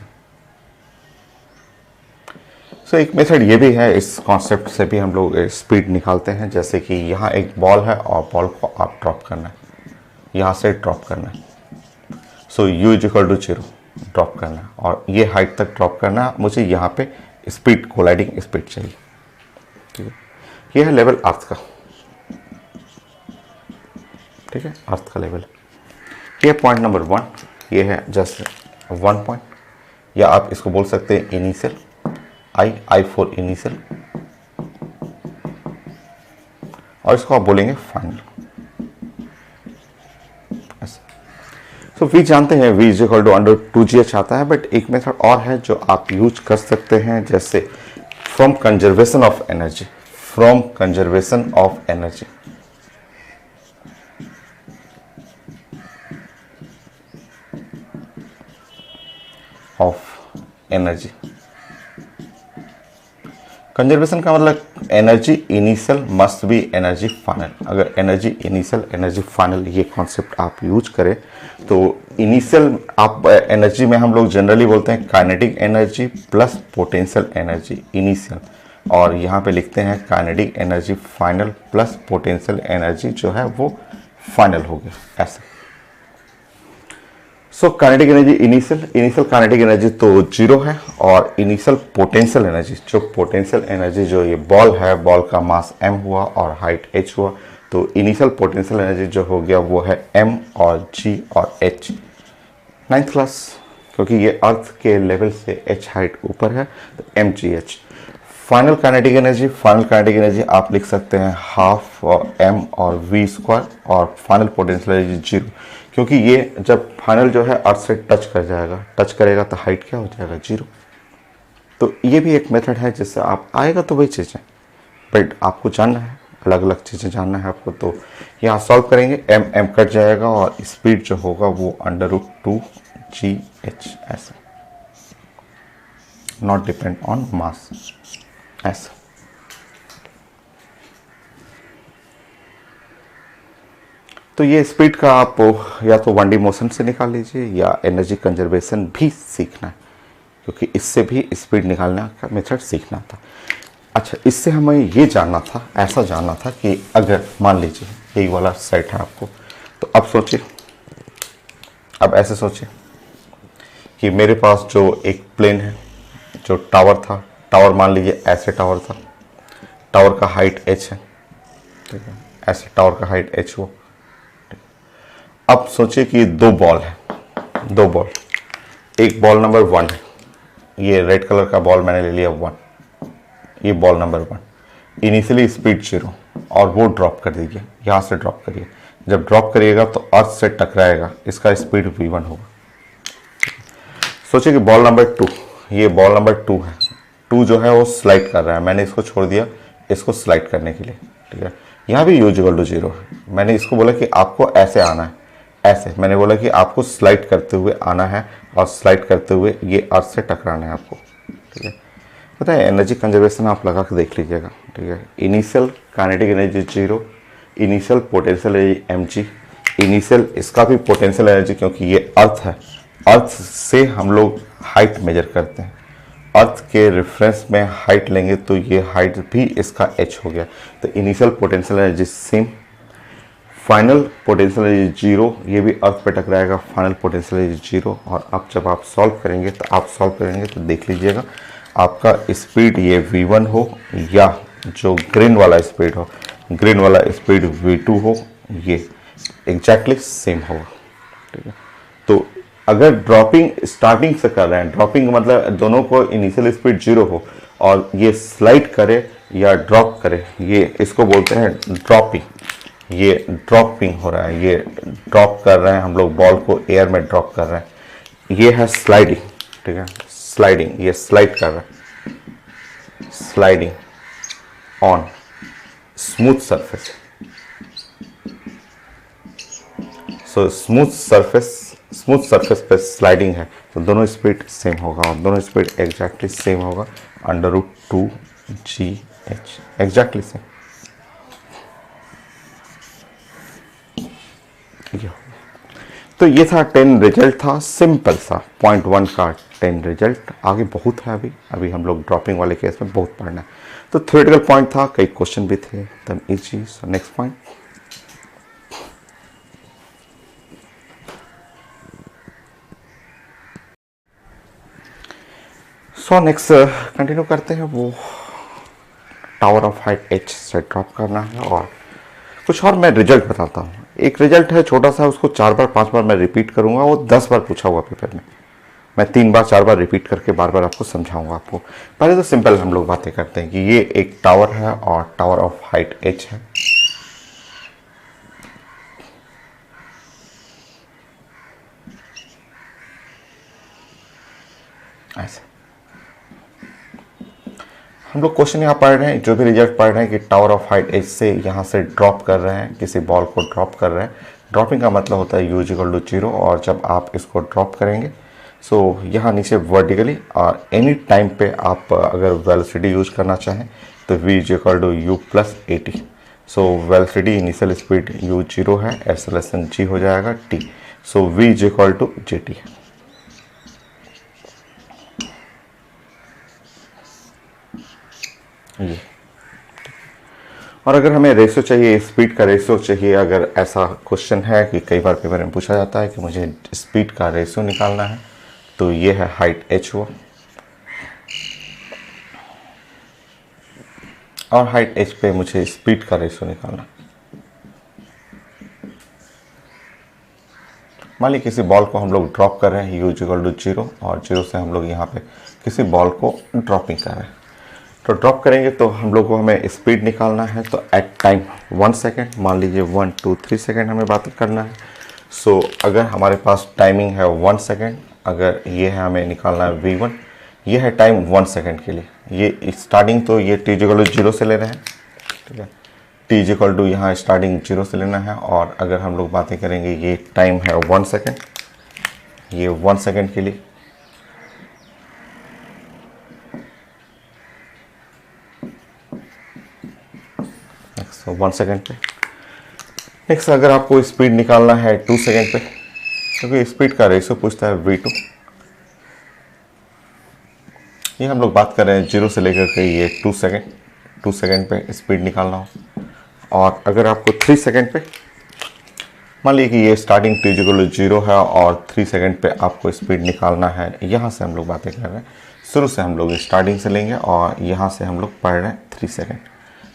सो एक मेथड ये भी है, इस कॉन्सेप्ट से भी हम लोग स्पीड निकालते हैं। जैसे कि यहाँ एक बॉल है और बॉल को आप ड्रॉप करना है, यहाँ से ड्रॉप करना है। So u is equal to 0 drop करना है, और ये हाइट तक ड्रॉप करना है मुझे। यहाँ पे स्पीड, कोलाइडिंग स्पीड चाहिए, ठीक है। ये है लेवल अर्थ का, ठीक है, अर्थ का लेवल। ये पॉइंट नंबर 1, ये है जस्ट 1 पॉइंट, या आप इसको बोल सकते हैं इनिशियल, I फॉर इनिशियल, और इसको आप बोलेंगे फाइनल। सो v जानते हैं, v is equal to √2gh आता है, बट एक मेथड और है जो आप यूज कर सकते हैं, जैसे from conservation of energy, conservation का मतलब energy initial must be energy final. अगर एनर्जी इनिशियल एनर्जी फाइनल ये कॉन्सेप्ट आप यूज करें तो इनिशियल आप एनर्जी में हम लोग जनरली बोलते हैं kinetic energy plus potential energy initial, और यहाँ पे लिखते हैं kinetic energy final plus potential energy जो है वो फाइनल हो गया ऐसे। So kinetic energy initial kinetic energy तो 0 है, और इनिशियल पोटेंशियल एनर्जी जो ये बॉल है, बॉल का मास m हुआ और हाइट h हुआ, तो इनिशियल पोटेंशियल एनर्जी जो हो गया वो है m और g और h। 9th क्लास, क्योंकि ये अर्थ के लेवल से h हाइट ऊपर है तो mgh। फाइनल काइनेटिक एनर्जी आप लिख सकते हैं हाफ और m और v स्क्वायर, और फाइनल पोटेंशियल एनर्जी 0, क्योंकि ये जब फाइनल जो है अर्थ से टच करेगा तो हाइट क्या हो जाएगा 0। तो ये भी एक मेथड है जिससे आप आएगा तो वही चीज़ें, बट आपको जानना है, अलग अलग चीज़ें जानना है आपको। तो यहाँ सॉल्व करेंगे, m कट जाएगा और स्पीड जो होगा वो √2gh ऐसा, नॉट डिपेंड ऑन मास ऐसा। तो ये स्पीड का आप या तो 1D मोशन से निकाल लीजिए या एनर्जी कंजर्वेशन भी सीखना है, क्योंकि इससे भी स्पीड निकालने का मेथड सीखना था। अच्छा, इससे हमें ये जानना था, ऐसा जानना था कि अगर मान लीजिए यही वाला सेट है आपको, तो अब सोचिए, अब ऐसे सोचिए कि मेरे पास जो एक प्लेन है, जो टावर था, टावर मान लीजिए ऐसे टावर था, टावर का हाइट h है, ठीक है, ऐसे टावर का हाइट h हो। अब सोचिए कि दो बॉल है, दो बॉल, एक बॉल नंबर 1 है, ये रेड कलर का बॉल मैंने ले लिया 1, ये बॉल नंबर 1, इनिशियली स्पीड 0, और वो ड्रॉप कर दीजिए, यहाँ से ड्रॉप करिए। जब ड्रॉप करिएगा तो अर्थ से टकराएगा, इसका स्पीड v1 होगा। सोचिए कि बॉल नंबर 2, ये बॉल नंबर 2 है, 2 जो है वो स्लाइड कर रहा है, मैंने इसको छोड़ दिया इसको स्लाइड करने के लिए, ठीक है। यहाँ भी u=0 है, मैंने इसको बोला कि आपको ऐसे आना है, ऐसे मैंने बोला कि आपको स्लाइड करते हुए आना है, और स्लाइड करते हुए ये अर्थ से टकराना है आपको, ठीक है। पता है एनर्जी कंजर्वेशन आप लगा के देख लीजिएगा, ठीक है। Initial kinetic energy 0, initial potential energy mg, initial इसका भी पोटेंशियल एनर्जी, क्योंकि ये अर्थ है, अर्थ से हम लोग हाइट मेजर करते हैं, अर्थ के रेफरेंस में हाइट लेंगे तो ये हाइट भी इसका h हो गया, तो initial potential energy same, final potential energy 0, ये भी अर्थ पे टकराएगा, फाइनल पोटेंशियल एनर्जी 0। और अब जब आप सॉल्व करेंगे तो देख लीजिएगा आपका स्पीड ये v1 हो, या जो ग्रीन वाला स्पीड हो, ग्रीन वाला स्पीड v2 हो, ये एग्जैक्टली सेम होगा, ठीक है। तो अगर ड्रॉपिंग स्टार्टिंग से कर रहे हैं, ड्रॉपिंग मतलब दोनों को इनिशियल स्पीड 0 हो और ये स्लाइड करे या ड्रॉप करे, ये इसको बोलते हैं ड्रॉपिंग, ये ड्रॉपिंग हो रहा है, ये ड्रॉप कर रहे हैं हम लोग, बॉल को एयर में ड्रॉप कर रहे हैं। ये है स्लाइडिंग, ठीक है, स्लाइडिंग, ये स्लाइड कर रहा है, sliding on smooth surface. So smooth surface पे स्लाइडिंग है, तो दोनों स्पीड सेम होगा, और दोनों स्पीड एग्जैक्टली सेम होगा, √2gh, एग्जैक्टली सेम। तो ये था 10 रिजल्ट, था सिंपल सा पॉइंट 1 का 10 रिजल्ट। आगे बहुत है, अभी हम लोग ड्रॉपिंग वाले केस में बहुत पढ़ना है। तो थ्योरेटिकल पॉइंट था, कई क्वेश्चन भी थे, तब easy. So next point, so next continue करते हैं। वो टावर ऑफ हाइट h से ड्रॉप करना है, और कुछ और मैं रिजल्ट बताता हूँ। एक रिजल्ट है छोटा सा, उसको 4 बार 5 बार मैं रिपीट करूँगा, वो 10 बार पूछा हुआ पेपर में, मैं 3 बार 4 बार रिपीट करके बार बार आपको समझाऊंगा आपको। पहले तो सिंपल हम लोग बातें करते हैं कि ये एक टावर है और टावर ऑफ हाइट h है। ऐसे हम लोग क्वेश्चन यहाँ पढ़ रहे हैं, जो भी रिजल्ट पढ़ रहे हैं कि टावर ऑफ हाइट h से यहाँ से ड्रॉप कर रहे हैं, किसी बॉल को ड्रॉप कर रहे हैं। ड्रॉपिंग का मतलब होता है u=0, और जब आप इसको ड्रॉप करेंगे, सो यहाँ नीचे वर्टिकली और एनी टाइम पे आप अगर वेलोसिटी यूज करना चाहें तो v is equal to you plus A t. So velocity initial speed u 0 है, एक्सेलरेशन g हो जाएगा t। So v is equal to g t. ये और अगर हमें रेशो चाहिए, स्पीड का रेशो चाहिए, अगर ऐसा क्वेश्चन है कि कई बार पेपर में पूछा जाता है कि मुझे स्पीड का रेशो निकालना है, तो ये है हाइट h हुआ और हाइट h पे मुझे स्पीड का रेशो निकालना। मान लीजिए किसी बॉल को हम लोग ड्रॉप कर रहे हैं u इक्वल टू 0 और 0 से हम लोग यहाँ पे किसी बॉल को ड्रॉपिंग कर रहे हैं, तो ड्रॉप करेंगे तो हम लोग को हमें स्पीड निकालना है। तो एट टाइम 1 सेकेंड, मान लीजिए 1 2 3 सेकेंड हमें बात करना है। सो अगर हमारे पास टाइमिंग है 1 सेकेंड, अगर ये है हमें निकालना है v1, ये है टाइम 1 सेकेंड के लिए। ये स्टार्टिंग तो ये t इक्वल टू 0 से ले रहे हैं, ठीक है, t इक्वल टू यहाँ स्टार्टिंग 0 से लेना है। और अगर हम लोग बातें करेंगे, ये टाइम है 1 सेकेंड, ये 1 सेकेंड के लिए। तो 1 सेकेंड पे। नेक्स्ट अगर आपको स्पीड निकालना है 2 सेकेंड पे, क्योंकि स्पीड का रेशो पूछता है v2। ये हम लोग बात कर रहे हैं 0 से लेकर के ये 2 सेकेंड पे स्पीड निकालना हो। और अगर आपको 3 सेकेंड पे, मान लीजिए कि ये स्टार्टिंग t इक्वल टू 0 है और 3 सेकेंड पे आपको स्पीड निकालना है। यहाँ से हम लोग बातें कर रहे हैं, शुरू से हम लोग स्टार्टिंग से लेंगे और यहाँ से हम लोग पढ़ रहे हैं 3 सेकेंड।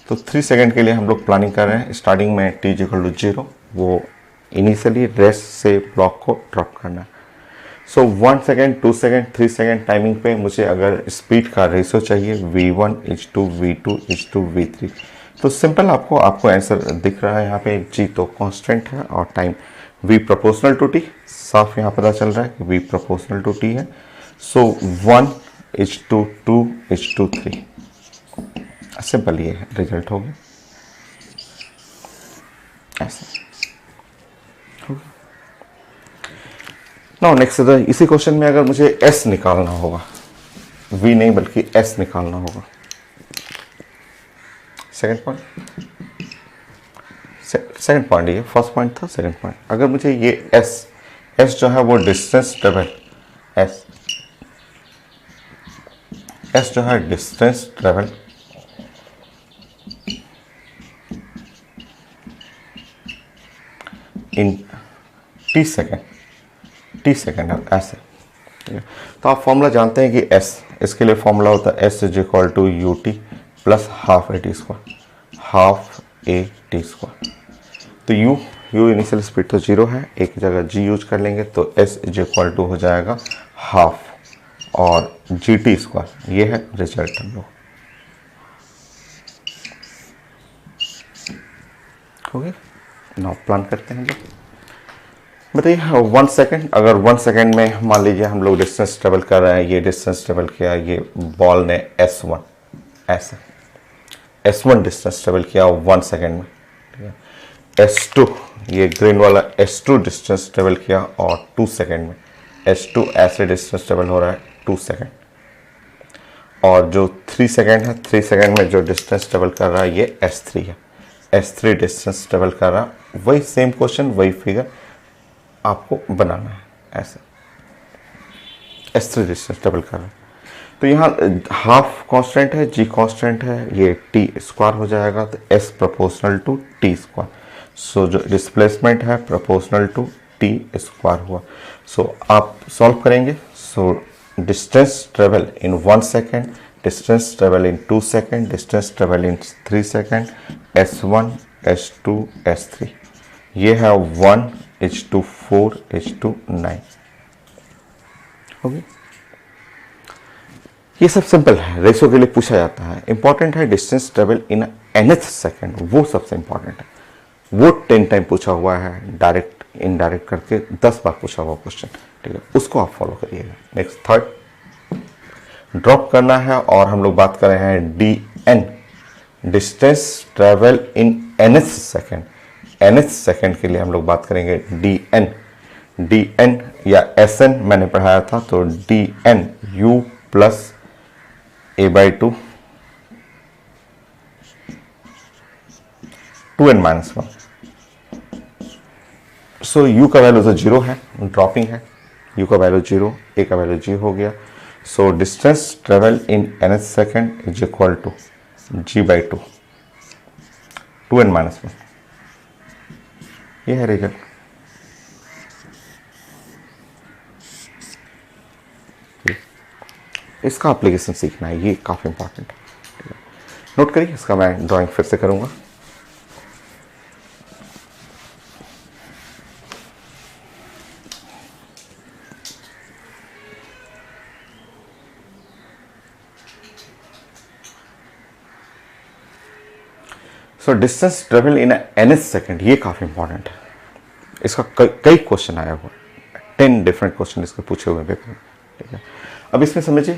तो 3 सेकेंड के लिए हम लोग प्लानिंग कर रहे हैं। स्टार्टिंग में t इक्वल टू 0, वो इनिशियली रेस्ट से ब्लॉक को ड्रॉप करना है। So 1 second, 2 second, 3 second timing पे मुझे अगर स्पीड का रेशो चाहिए v1 is to v2 is to v3, तो सिंपल आपको आंसर दिख रहा है यहाँ पे। g तो कांस्टेंट है और time v proportional to t, साफ यहाँ पता चल रहा है कि v प्रोपोर्शनल टू t है। So 1 is to 2 is to 3, simple ये है, रिजल्ट हो गया ऐसा। नाउ नेक्स्ट इसी क्वेश्चन में अगर मुझे s निकालना होगा, v नहीं बल्कि s निकालना होगा। सेकंड पॉइंट ये फर्स्ट पॉइंट था, सेकंड पॉइंट। अगर मुझे ये s जो है वो डिस्टेंस ट्रेवल, s जो है डिस्टेंस ट्रेवल इन t सेकेंड है ऐसे, ठीक है। तो आप फॉर्मूला जानते हैं कि s, इसके लिए फॉर्मूला होता है s is equal to u t plus half a t square. तो u इनिशियल स्पीड तो 0 है, एक जगह g यूज कर लेंगे तो s इज इक्वल टू हो जाएगा हाफ और जी टी स्क्वायर। ये है रिजल्ट हम लोग हो गया। नाउ प्लान करते हैं लोग। बताइए 1 सेकेंड, अगर 1 सेकेंड में मान लीजिए हम लोग डिस्टेंस ट्रेवल कर रहे हैं, ये डिस्टेंस ट्रेवल किया, ये बॉल ने s1 ऐसे s1 डिस्टेंस ट्रेवल किया 1 सेकेंड में, ठीक है। s2 ये ग्रीन वाला s2 डिस्टेंस ट्रेवल किया और 2 सेकेंड में s2 ऐसे डिस्टेंस ट्रेवल हो रहा है 2 सेकेंड। और जो 3 सेकेंड है, 3 सेकेंड में जो डिस्टेंस ट्रेवल कर रहा है ये s3 है, s3 डिस्टेंस ट्रेवल कर रहा है। वही सेम क्वेश्चन, वही फिगर आपको बनाना है ऐसे, s3 डिस्टेंस ट्रेवल कर रहा है। तो यहाँ हाफ कांस्टेंट है, g कांस्टेंट है, ये t स्क्वायर हो जाएगा, तो s proportional to t square. So जो डिस्प्लेसमेंट है प्रोपोर्शनल टू t स्क्वायर हुआ। सो आप सॉल्व करेंगे। सो डिस्टेंस ट्रेवल इन 1 सेकेंड, डिस्टेंस ट्रेवल इन 2 सेकेंड, डिस्टेंस ट्रेवल इन 3 सेकेंड, s1 s2 s3, ये है 1 h2 4 h2 9 होगी। ये सब सिंपल है, रेशो के लिए पूछा जाता है। इंपॉर्टेंट है distance travel in nth second, वो सबसे इंपॉर्टेंट है। वो 10 टाइम पूछा हुआ है, डायरेक्ट इनडायरेक्ट करके 10 बार पूछा हुआ क्वेश्चन, ठीक है, उसको आप फॉलो करिएगा। नेक्स्ट थर्ड ड्रॉप करना है और हम लोग बात कर रहे हैं dn, distance travel in nth second. nth second के लिए हम लोग बात करेंगे dn, डी एन या एस एन मैंने पढ़ाया था, तो d n u plus a by two 2n-1। So u का वैल्यू तो जीरो है, ड्रॉपिंग है, u का वैल्यू जीरो, a का वैल्यू जी हो गया। So distance travel in nth second is equal to g by two 2n-1। ये है रिजल्ट। इसका एप्लीकेशन सीखना है, ये काफी इंपॉर्टेंट है। नोट करिए, इसका मैं ड्राइंग फिर से करूंगा। सो distance travel in nth second, ये काफी इंपॉर्टेंट है। इसका कई क्वेश्चन आया हुआ, 10 डिफरेंट क्वेश्चन इसके पूछे हुए पेपर में, ठीक है। अब इसमें समझिए,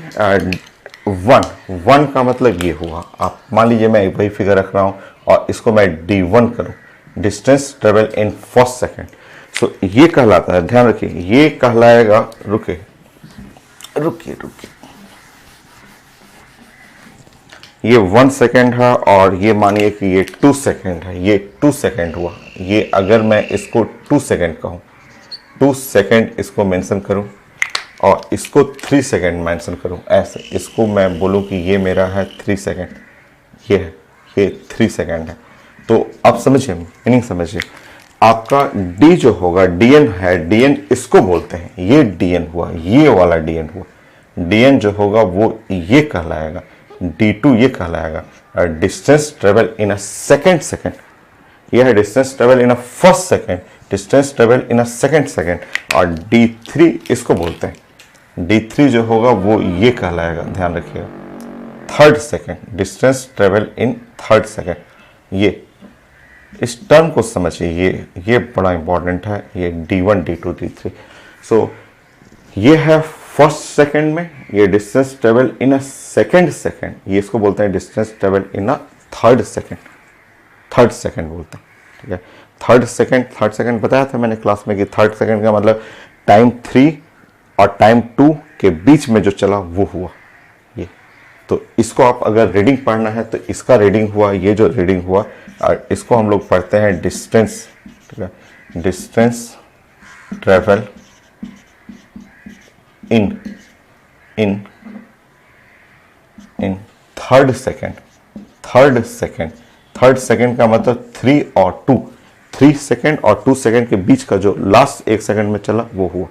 वन का मतलब ये हुआ, आप मान लीजिए मैं वही फिगर रख रहा हूं और इसको मैं d1 करूं, distance travel in first second. So ये कहलाता है, ध्यान रखिए, ये कहलाएगा, रुकिए रुकिए रुकिए, ये 1 सेकेंड है और ये मानिए कि ये 2 सेकेंड है, ये 2 सेकेंड हुआ। ये अगर मैं इसको 2 सेकेंड कहूँ, 2 सेकेंड इसको मेंशन करूँ और इसको 3 सेकेंड मेंशन करूँ, ऐसे इसको मैं बोलूँ कि ये मेरा है 3 सेकेंड, ये है, ये 3 सेकेंड है। तो आप समझिए, मीनिंग समझिए, आपका डी जो होगा, डीएन है, डीएन इसको बोलते हैं, ये डीएन हुआ, ये वाला डीएन हुआ। डीएन जो होगा वो ये कहलाएगा, D2 ये कहलाएगा। Distance travel in a second, यह है distance travel in a first second, distance travel in a second second. और D3 इसको बोलते हैं, D3 जो होगा वो ये कहलाएगा, ध्यान रखिएगा, third second, distance travel in third second. ये इस टर्म को समझिए, ये बड़ा इंपॉर्टेंट है, ये D1 D2 D3। सो ये है फर्स्ट सेकेंड में, ये distance travel in a second, ये इसको बोलते हैं distance travel in a third second बोलते हैं, ठीक है। थर्ड सेकेंड बताया था मैंने क्लास में कि थर्ड सेकेंड का मतलब टाइम 3 और टाइम 2 के बीच में जो चला वो हुआ ये। तो इसको आप अगर रीडिंग पढ़ना है तो इसका रीडिंग हुआ, ये जो रीडिंग हुआ, और इसको हम लोग पढ़ते हैं डिस्टेंस, ठीक है, distance travel in third second का मतलब 3 और 2, 3 सेकेंड और 2 सेकेंड के बीच का जो लास्ट 1 सेकेंड में चला वो हुआ।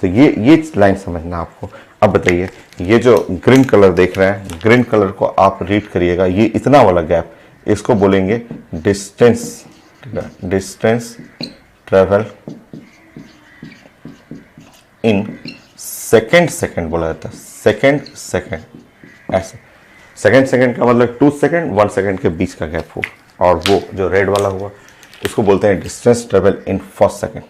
तो ये लाइन समझना आपको। अब बताइए, ये जो ग्रीन कलर देख रहे हैं, ग्रीन कलर को आप रीड करिएगा, ये इतना वाला गैप, इसको बोलेंगे डिस्टेंस, ठीक है, डिस्टेंस ट्रेवल इन सेकेंड बोला जाता है, सेकेंड ऐसे। सेकेंड का मतलब 2 सेकेंड 1 सेकेंड के बीच का गैप हुआ, और वो जो रेड वाला हुआ इसको बोलते हैं distance travel in first second.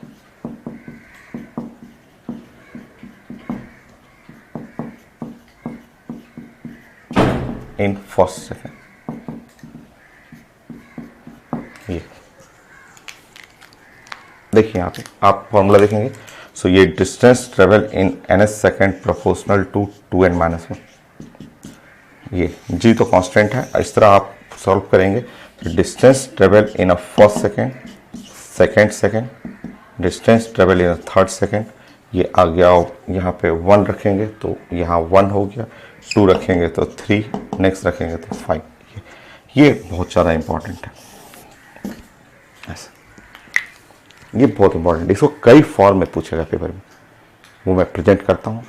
In first second, ये देखिए यहाँ पे आप फॉर्मूला देखेंगे। सो ये distance travel in nth second proportional to 2n-1। ये g तो कांस्टेंट है, इस तरह आप सॉल्व करेंगे। Distance travel in a first second, distance travel in a third second, ये आ गया, यहाँ पे 1 रखेंगे तो यहाँ 1 हो गया, 2 रखेंगे तो 3, नेक्स्ट रखेंगे तो 5। ये बहुत ज़्यादा इंपॉर्टेंट है, ऐसा ये बहुत इंपॉर्टेंट है। इसको कई फॉर्म में पूछेगा पेपर में, वो मैं प्रेजेंट करता हूँ।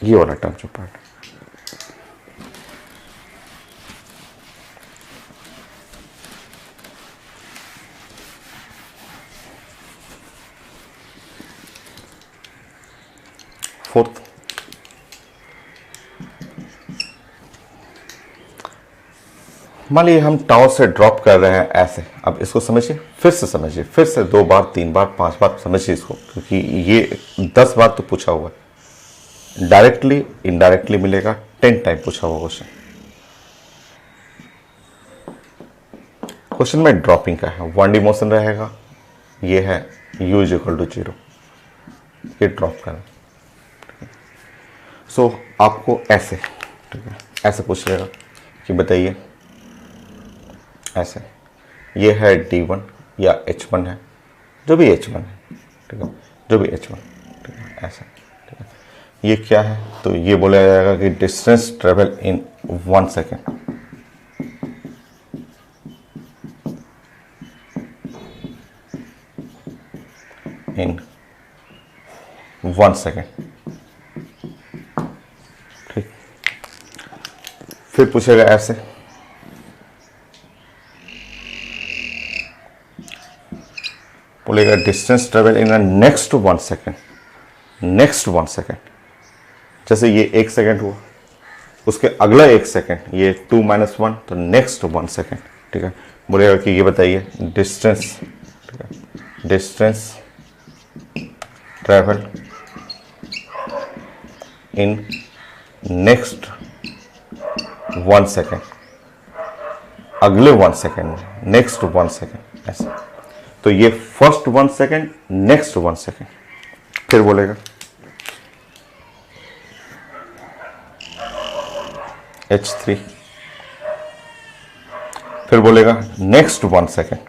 ये वाला टर्म जो पार्ट, फोर्थ, मान लीजिए हम टावर से ड्रॉप कर रहे हैं ऐसे। अब इसको समझिए, फिर से समझिए, फिर से 2 बार 3 बार 5 बार समझिए इसको, क्योंकि ये 10 बार तो पूछा हुआ है, डायरेक्टली इनडायरेक्टली मिलेगा, 10 टाइम पूछा हुआ क्वेश्चन। क्वेश्चन में ड्रॉपिंग का है, 1D मोशन रहेगा, ये है u इज इक्वल टू 0, ये ड्रॉप करना। सो आपको ऐसे, ठीक है, ऐसे पूछ लेगा कि बताइए, ऐसे ये है D1 या H1 है, जो भी H1 है, ठीक है, जो भी H1, ठीक है, ऐसा, ठीक है। ये क्या है, तो ये बोला जाएगा कि डिस्टेंस ट्रेवल इन 1 सेकेंड, इन 1 सेकेंड, ठीक। फिर पूछेगा ऐसे, बोलेगा distance travel in next 1 second, next 1 second, जैसे ये 1 सेकेंड हुआ, उसके अगला 1 सेकेंड, ये 2 - 1, तो नेक्स्ट 1 सेकेंड, ठीक है। बोलेगा कि ये बताइए डिस्टेंस, ठीक है, distance travel in next 1 second, अगले 1 सेकेंड में, नेक्स्ट 1 सेकेंड, ऐसा। तो ये फर्स्ट 1 सेकेंड, नेक्स्ट 1 सेकेंड। फिर बोलेगा H3, फिर बोलेगा नेक्स्ट 1 सेकेंड,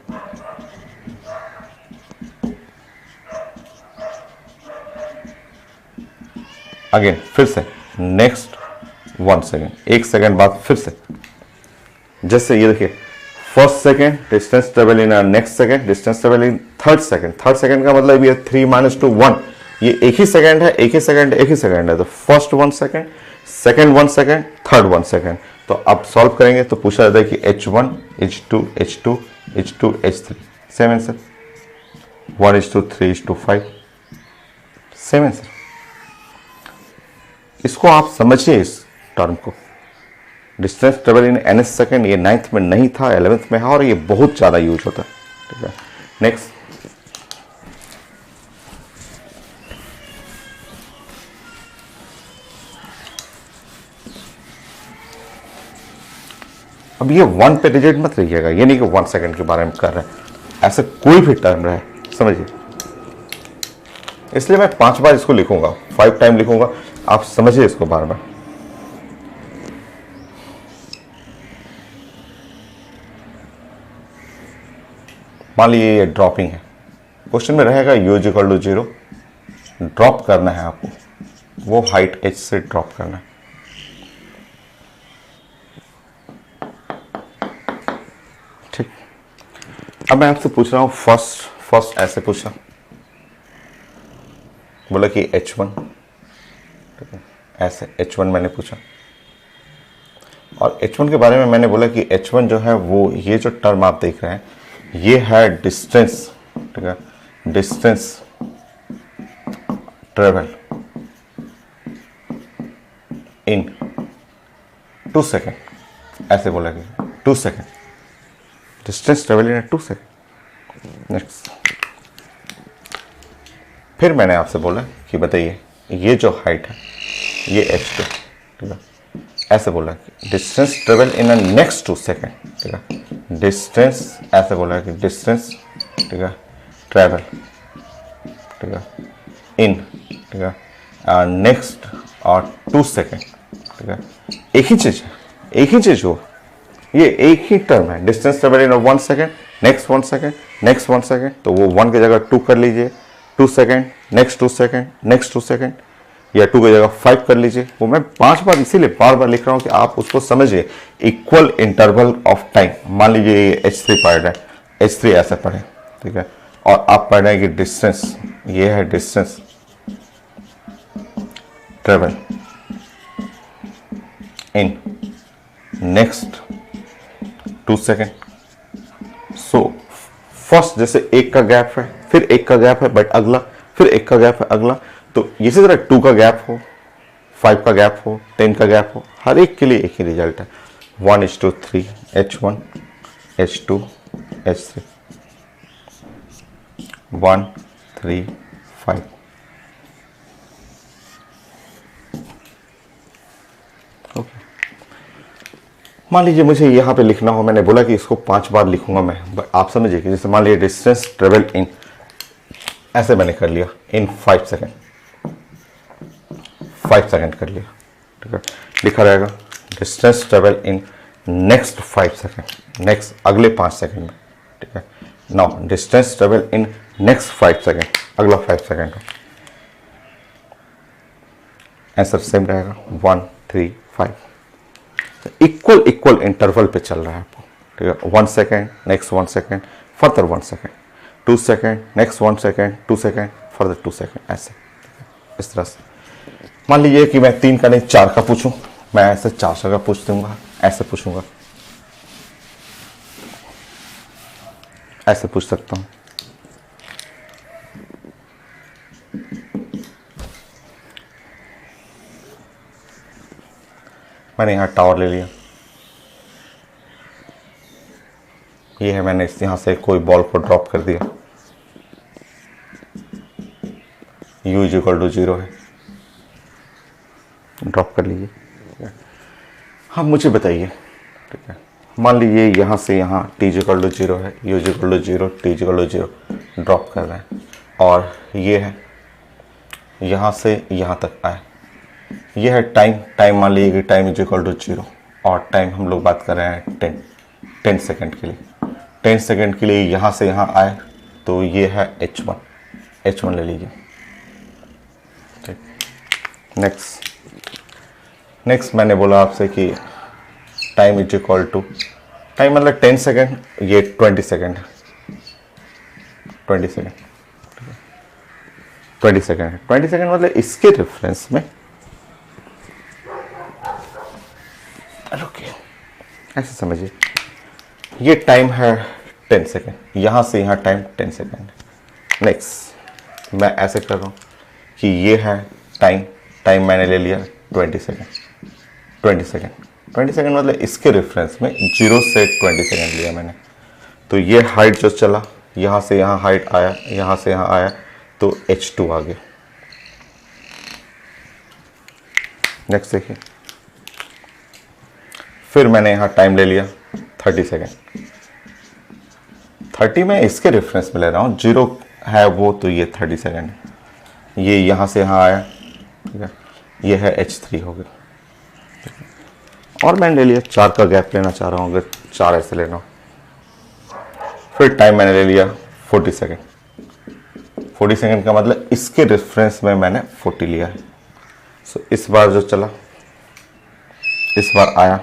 अगेन फिर से नेक्स्ट 1 सेकेंड, 1 सेकेंड बाद फिर से, जैसे ये देखिए first second distance travel in next second, distance travel in third second, third second का मतलब ये 3 - 2 1, ये एक ही सेकेंड है, एक ही सेकेंड, एक ही सेकेंड है। तो first 1 second, second 1 second, third 1 second. तो अब सॉल्व करेंगे तो पूछा जाता है कि H1 H2 H2 H2 H3, same answer, 1:3 3:5, same answer. इसको आप समझिए, इस टर्म को, distance travel in nth second, ये 9th में नहीं था, 11th में है, और ये बहुत ज़्यादा यूज होता है, ठीक है। नेक्स्ट, अब ये 1 पे रिजेक्ट मत रहिएगा, ये नहीं कि 1 सेकेंड के बारे में कर रहे हैं, ऐसे कोई भी टर्म रहे, समझिए। इसलिए मैं 5 बार इसको लिखूंगा, 5 टाइम लिखूंगा, आप समझिए इसको बार बार। मान लीजिए ये ड्रॉपिंग है, क्वेश्चन में रहेगा u is equal to 0, drop करना है आपको, वो हाइट h से ड्रॉप करना है। ठीक, अब मैं आपसे पूछ रहा हूं, फर्स्ट ऐसे पूछा, बोला कि H1, ठीक है, ऐसे H1 मैंने पूछा, और H1 के बारे में मैंने बोला कि H1 जो है वो, ये जो टर्म आप देख रहे हैं, ये है डिस्टेंस, ठीक है, डिस्टेंस ट्रेवल इन 2 सेकेंड, ऐसे बोला कि 2 सेकेंड, डिस्टेंस ट्रेवल इन 2 सेकेंड। नेक्स्ट, फिर मैंने आपसे बोला कि बताइए ये जो हाइट है, ये H2, ठीक है, ऐसे बोला कि distance travel in next 2 second, ठीक है, डिस्टेंस, ऐसे बोला कि डिस्टेंस, ठीक है, ट्रेवल, ठीक है, इन, ठीक है, नेक्स्ट और 2 सेकेंड, ठीक है, एक ही चीज है, एक ही चीज हो, ये एक ही टर्म है, डिस्टेंस ट्रेवल इन 1 second, next 1 second, next 1 second, तो वो 1 की जगह 2 कर लीजिए, 2 second, next 2 second, next 2 second, या 2 की जगह 5 कर लीजिए। वो मैं 5 बार इसीलिए बार बार लिख रहा हूं कि आप उसको समझिए, इक्वल इंटरवल ऑफ टाइम। मान लीजिए ये H3 पढ़ रहे हैं, H3 ऐसे पढ़े, ठीक है, और आप पढ़ रहे हैं कि डिस्टेंस, ये है distance travel in next 2 second. So first जैसे 1 का गैप है, फिर 1 का गैप है, बट अगला, फिर 1 का गैप है, अगला, तो इसी तरह 2 का गैप हो, 5 का गैप हो, 10 का गैप हो, हर एक के लिए एक ही रिजल्ट है, 1:3 H1 H2 H3, 1 3 5। ओके, मान लीजिए मुझे यहाँ पे लिखना हो, मैंने बोला कि इसको 5 बार लिखूंगा मैं, आप समझिए कि जैसे मान लीजिए डिस्टेंस ट्रेवल इन ऐसे मैंने कर लिया इन 5 सेकेंड, 5 सेकेंड कर लिया, ठीक है। लिखा रहेगा डिस्टेंस ट्रेवल इन नेक्स्ट 5 सेकेंड, नेक्स्ट अगले 5 सेकेंड में, ठीक है। नाउ डिस्टेंस ट्रेवल इन नेक्स्ट 5 सेकेंड, अगला 5 सेकेंड हो। आंसर सेम रहेगा 1 3 5। इक्वल इक्वल इंटरवल पे चल रहा है आपको, ठीक है। 1 second, next 1 second, further 1 second, 2 second, next 1 second, 2 second, further 2 second, ऐसे इस तरह से। मान लीजिए कि मैं 3 का नहीं 4 का पूछूं, मैं ऐसे 4 जगह पूछ दूंगा, ऐसे पूछूंगा, ऐसे पूछ सकता हूं। मैंने यहां टावर ले लिया, ये है, मैंने यहां से कोई बॉल को ड्रॉप कर दिया, u = 0 है, ड्रॉप कर लीजिए। हाँ मुझे बताइए, ठीक है, मान लीजिए यहाँ से यहाँ t = 0 है, u = 0, t = 0 ड्रॉप कर रहे हैं, और ये है यहाँ से यहाँ तक आए, ये है टाइम मान लीजिए कि टाइम = 0, और टाइम हम लोग बात कर रहे हैं 10 सेकेंड के लिए। 10 सेकेंड के लिए यहाँ से यहाँ आए, तो ये है h1 ले लीजिए, ठीक। नेक्स्ट मैंने बोला आपसे कि टाइम = टाइम मतलब 10 सेकेंड, ये 20 सेकेंड है, 20 सेकेंड, 20 सेकेंड है, 20 सेकेंड मतलब इसके रेफरेंस में, ओके ऐसे समझिए, ये टाइम है 10 सेकेंड, यहाँ से यहाँ टाइम 10 सेकेंड। नेक्स्ट मैं ऐसे कर रहा हूँ कि ये है टाइम मैंने ले लिया 20 सेकेंड, 20 सेकेंड मतलब इसके रेफरेंस में 0 से 20 सेकेंड लिया मैंने। तो ये हाइट जो चला, यहाँ से यहाँ हाइट आया, यहाँ से यहाँ आया, तो h2 आ गया। नेक्स्ट देखिए, फिर मैंने यहाँ टाइम ले लिया 30 सेकेंड, 30 में इसके रेफरेंस में ले रहा हूँ, 0 है वो, तो ये 30 सेकेंड है। ये यहाँ से यहाँ आया, ठीक है, ये है h3 हो गया, और मैंने ले लिया 4 का गैप लेना चाह रहा हूँ, अगर 4 ऐसे लेना हो। फिर टाइम मैंने ले लिया 40 सेकेंड, 40 सेकेंड का मतलब इसके रेफरेंस में मैंने 40 लिया है। सो इस बार जो चला, इस बार आया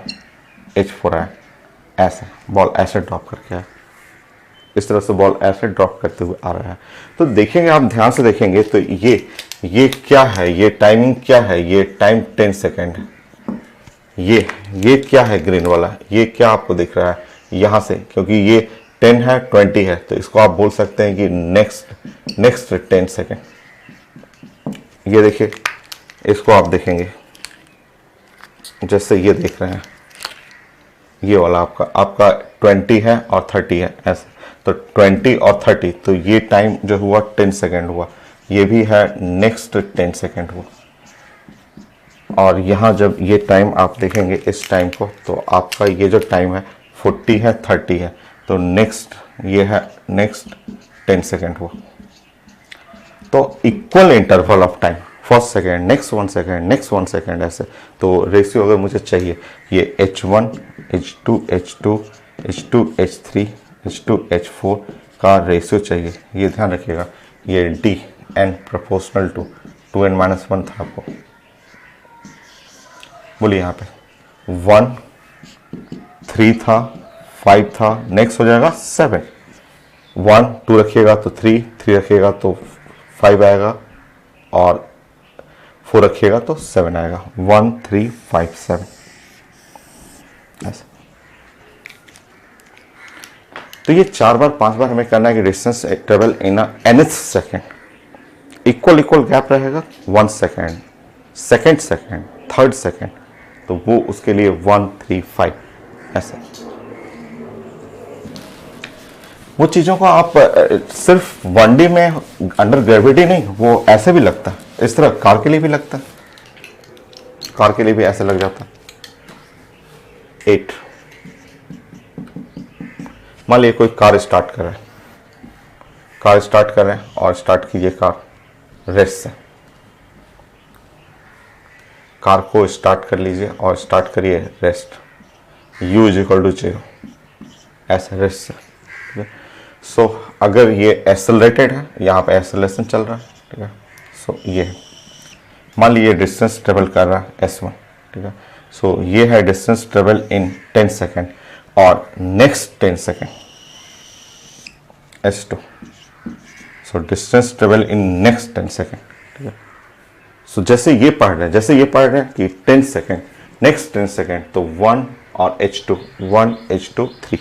h4 आया, ऐसे बॉल ऐसे ड्रॉप करके आया, इस तरह से बॉल ऐसे ड्रॉप करते हुए आ रहा है। तो देखेंगे, आप ध्यान से देखेंगे तो ये क्या है, ये टाइमिंग क्या है, ये टाइम 10 सेकेंड है। ये क्या है ग्रीन वाला, ये क्या आपको दिख रहा है यहाँ से, क्योंकि ये 10 है 20 है, तो इसको आप बोल सकते हैं कि नेक्स्ट 10 सेकेंड। ये देखिए, इसको आप देखेंगे जैसे ये देख रहे हैं, ये वाला आपका 20 है और 30 है ऐसे, तो 20 और 30, तो ये टाइम जो हुआ 10 सेकेंड हुआ, ये भी है नेक्स्ट 10 सेकेंड हुआ। और यहाँ जब ये टाइम आप देखेंगे इस टाइम को, तो आपका ये जो टाइम है 40 है 30 है, तो नेक्स्ट ये है नेक्स्ट 10 सेकेंड हुआ। तो equal interval of time, first second, next 1 second, next 1 second, ऐसे। तो रेशियो अगर मुझे चाहिए, ये h1 h2 h2 h2 h3 h2 h4 का रेशियो चाहिए, ये ध्यान रखिएगा। ये dn प्रोपोर्शनल टू 2n-1 था आपको, बोलिए यहाँ पे 1 3 था, 5 था, नेक्स्ट हो जाएगा 7, 1 2 रखिएगा तो 3 रखिएगा तो 5 आएगा, और 4 रखिएगा तो 7 आएगा, 1 3 5 7 ऐसे। तो ये 4 बार 5 बार हमें करना है कि distance travel in nth second, equal gap रहेगा 1 second, second second, third second, तो वो उसके लिए 1 3 5 ऐसे। वो चीज़ों को आप सिर्फ 1D में अंडर ग्रेविटी नहीं, वो ऐसे भी लगता है, इस तरह कार के लिए भी लगता है, कार के लिए भी ऐसे लग जाता है। 8, मान लीजिए कोई कार स्टार्ट कर रहा है, कार स्टार्ट कर रहे हैं और स्टार्ट कीजिए कार रेस्ट से। कार को स्टार्ट कर लीजिए और स्टार्ट करिए rest, u is equal to 0 ऐसे रेस्ट से, ठीक है। सो अगर ये एक्सेलरेटेड है, यहाँ पे एक्सेलरेशन चल रहा है, ठीक है। सो ये है, मान लीजिए डिस्टेंस ट्रेवल कर रहा है s1, ठीक है। सो ये है डिस्टेंस ट्रेवल इन 10 सेकेंड और next 10 second s2। So distance travel in next 10 second, ठीक है। सो जैसे ये पढ़ रहे हैं कि 10 सेकेंड नेक्स्ट 10 सेकेंड, तो 1 और h2 1 h2 3,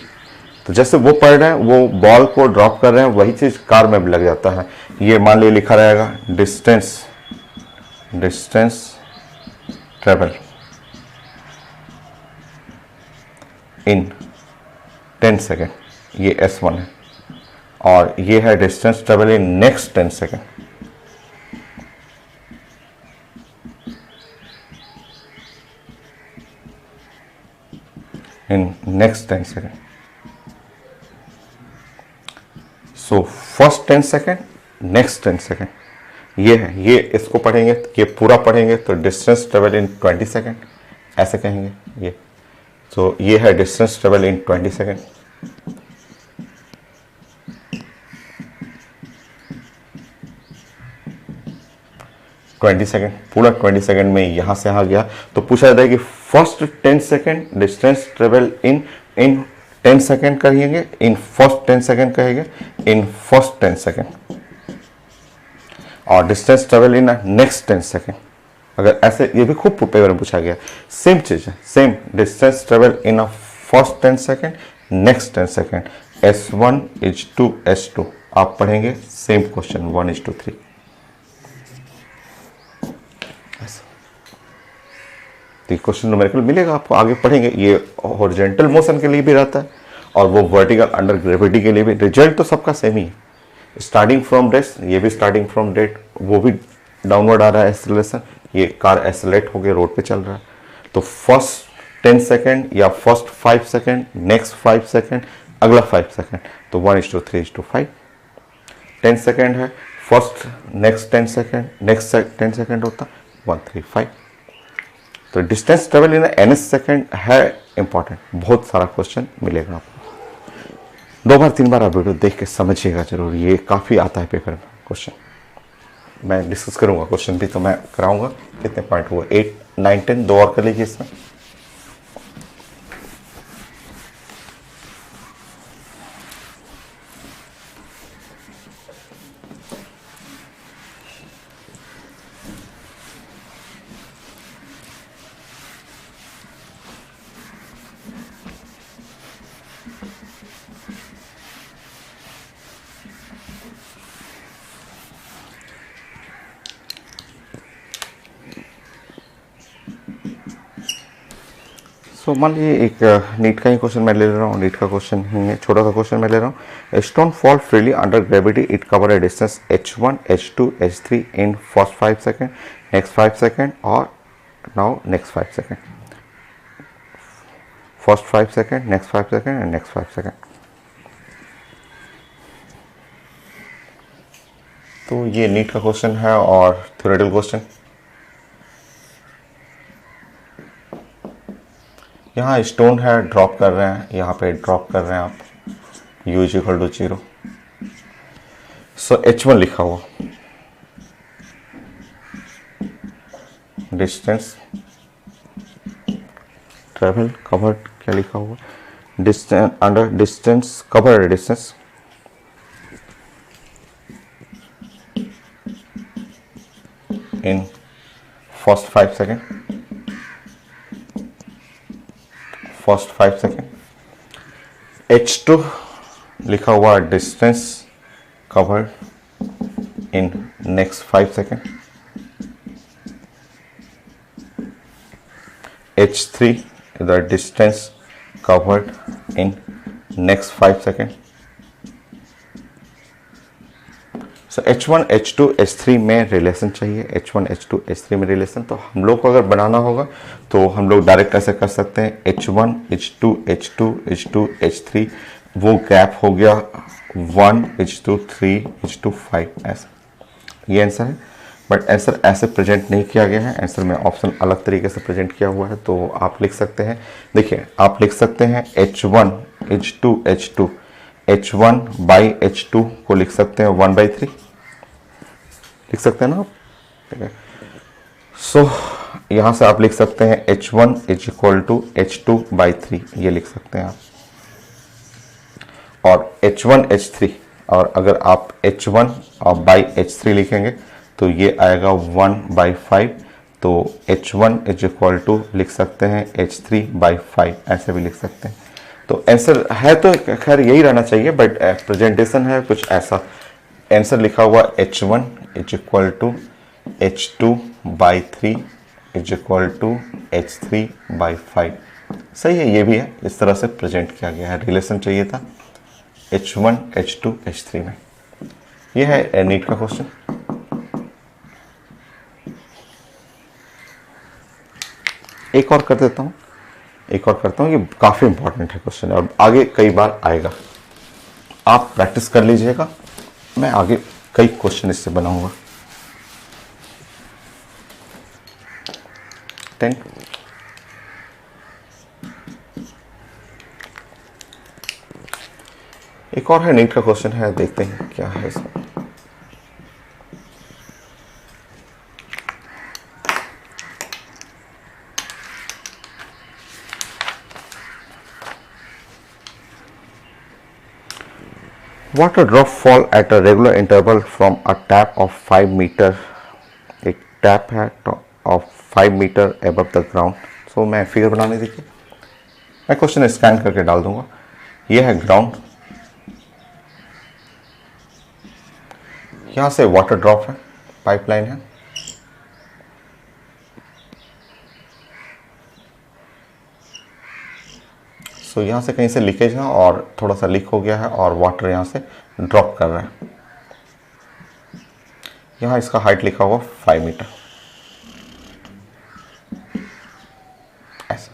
तो जैसे वो पढ़ रहे हैं वो बॉल को ड्रॉप कर रहे हैं, वही चीज कार में भी लग जाता है। ये मान लीजिए लिखा रहेगा डिस्टेंस ट्रेवल इन 10 सेकेंड, ये s1 है, और ये है distance travel in next 10 second. In next 10 second. So first 10 second next 10 second, ये है, ये इसको पढ़ेंगे, ये पूरा पढ़ेंगे तो डिस्टेंस ट्रेवल इन 20 सेकेंड ऐसे कहेंगे ये। सो ये है डिस्टेंस ट्रेवल इन 20 सेकेंड। पूरा 20 सेकेंड में यहां से यहां गया, तो पूछा जाता है कि फर्स्ट 10 सेकेंड डिस्टेंस ट्रेवल इन 10 सेकेंड कहेंगे, इन फर्स्ट 10 सेकेंड कहेंगे, इन फर्स्ट 10 सेकेंड, और distance travel in next 10 second. अगर ऐसे, ये भी खूब पेपर में पूछा गया, सेम चीज है, same distance travel in a first 10 second next 10 second, s1 is to s2 आप पढ़ेंगे, सेम क्वेश्चन 1:3। क्वेश्चन न्यूमेरिकल मिलेगा आपको, आगे पढ़ेंगे। ये हॉरिजॉन्टल मोशन के लिए भी रहता है और वो वर्टिकल अंडर ग्रेविटी के लिए भी। रिजल्ट तो सबका सेम ही है, स्टार्टिंग फ्रॉम रेस्ट, ये भी स्टार्टिंग फ्रॉम रेट, वो भी डाउनवर्ड आ रहा है एक्सेलरेशन, ये कार एक्सेलरेट होकर रोड पे चल रहा है। तो फर्स्ट 10 सेकेंड या फर्स्ट 5 सेकेंड, नेक्स्ट 5 सेकेंड, अगला 5 सेकेंड, तो 1:3:5। 10 सेकेंड है, first next 10 second, next 10 second होता 1:3:5। तो डिस्टेंस ट्रेवल इन ns सेकेंड है इंपॉर्टेंट, बहुत सारा क्वेश्चन मिलेगा आपको। 2 बार 3 बार आप वीडियो देख के समझिएगा जरूर, ये काफ़ी आता है पेपर में क्वेश्चन। मैं डिस्कस करूंगा क्वेश्चन भी, तो मैं कराऊंगा। कितने पॉइंट हुए, 8 9 10, 2 और कर लीजिए इसमें। सो मान लीजिए एक नीट का ही क्वेश्चन मैं ले रहा हूँ, नीट का क्वेश्चन ही है, छोटा सा क्वेश्चन मैं ले रहा हूँ। Stone fall freely under gravity, it cover a distance h1 h2 h3 in first 5 second, next 5 second, और now next 5 second. First 5 second, next 5 second and next 5 second. तो ये नीट का क्वेश्चन है और थ्योरेटिकल क्वेश्चन। यहाँ स्टोन है, drop कर रहे हैं, यहाँ पे ड्रॉप कर रहे हैं आप, u is equal to 0। So h1 लिखा हुआ, डिस्टेंस ट्रेवल कवर्ड, क्या लिखा हुआ, distance under distance covered distance in first 5 second, first 5 second. h2 लिखा हुआ, distance covered in next 5 second. h3 the distance covered in next 5 second. So h1 h2 h3 में relation चाहिए, h1 h2 h3 में relation. तो हम लोग को अगर बनाना होगा तो हम लोग डायरेक्ट ऐसे कर सकते हैं, h1 h2 h2 h2 h3 वो गैप हो गया 1:3:5 ऐसा, ये आंसर है। बट आंसर ऐसे प्रेजेंट नहीं किया गया है, आंसर में ऑप्शन अलग तरीके से प्रेजेंट किया हुआ है। तो आप लिख सकते हैं, देखिए आप लिख सकते हैं H1 H1/H2 को लिख सकते हैं 1/3, लिख सकते हैं ना आप, ठीक है। सो यहां से आप लिख सकते हैं H1 = H2/3, ये लिख सकते हैं आप। और H1 H3, और अगर आप H1/H3 लिखेंगे तो ये आएगा 1/5, तो H1 = लिख सकते हैं H3/5, ऐसे भी लिख सकते हैं। तो आंसर है तो खैर यही रहना चाहिए, बट प्रेजेंटेशन है कुछ ऐसा। आंसर लिखा हुआ H1 = H2/3 = H3/5, सही है, ये भी है, इस तरह से प्रेजेंट किया गया है। रिलेशन चाहिए था H1 H2 H3 में। ये है नीट का क्वेश्चन। एक और कर देता हूँ, एक और करता हूँ, ये काफ़ी इंपॉर्टेंट है क्वेश्चन और आगे कई बार आएगा। आप प्रैक्टिस कर लीजिएगा, मैं आगे कई क्वेश्चन इससे बनाऊंगा। 10 एक और है नीट का क्वेश्चन है, देखते हैं क्या है इसमें। Water drop fall at a regular interval from a tap of 5 meter, एक टैप है of 5 meter above the ground। सो मैं फिगर बनाने दीजिए, मैं क्वेश्चन स्कैन करके डाल दूंगा। ये है ग्राउंड, यहां से वाटर ड्रॉप है, पाइपलाइन है, सो यहां से कहीं से लीकेज है और थोड़ा सा लीक हो गया है और वाटर यहां से ड्रॉप कर रहा है। यहां इसका हाइट लिखा हुआ 5 मीटर, ऐसा।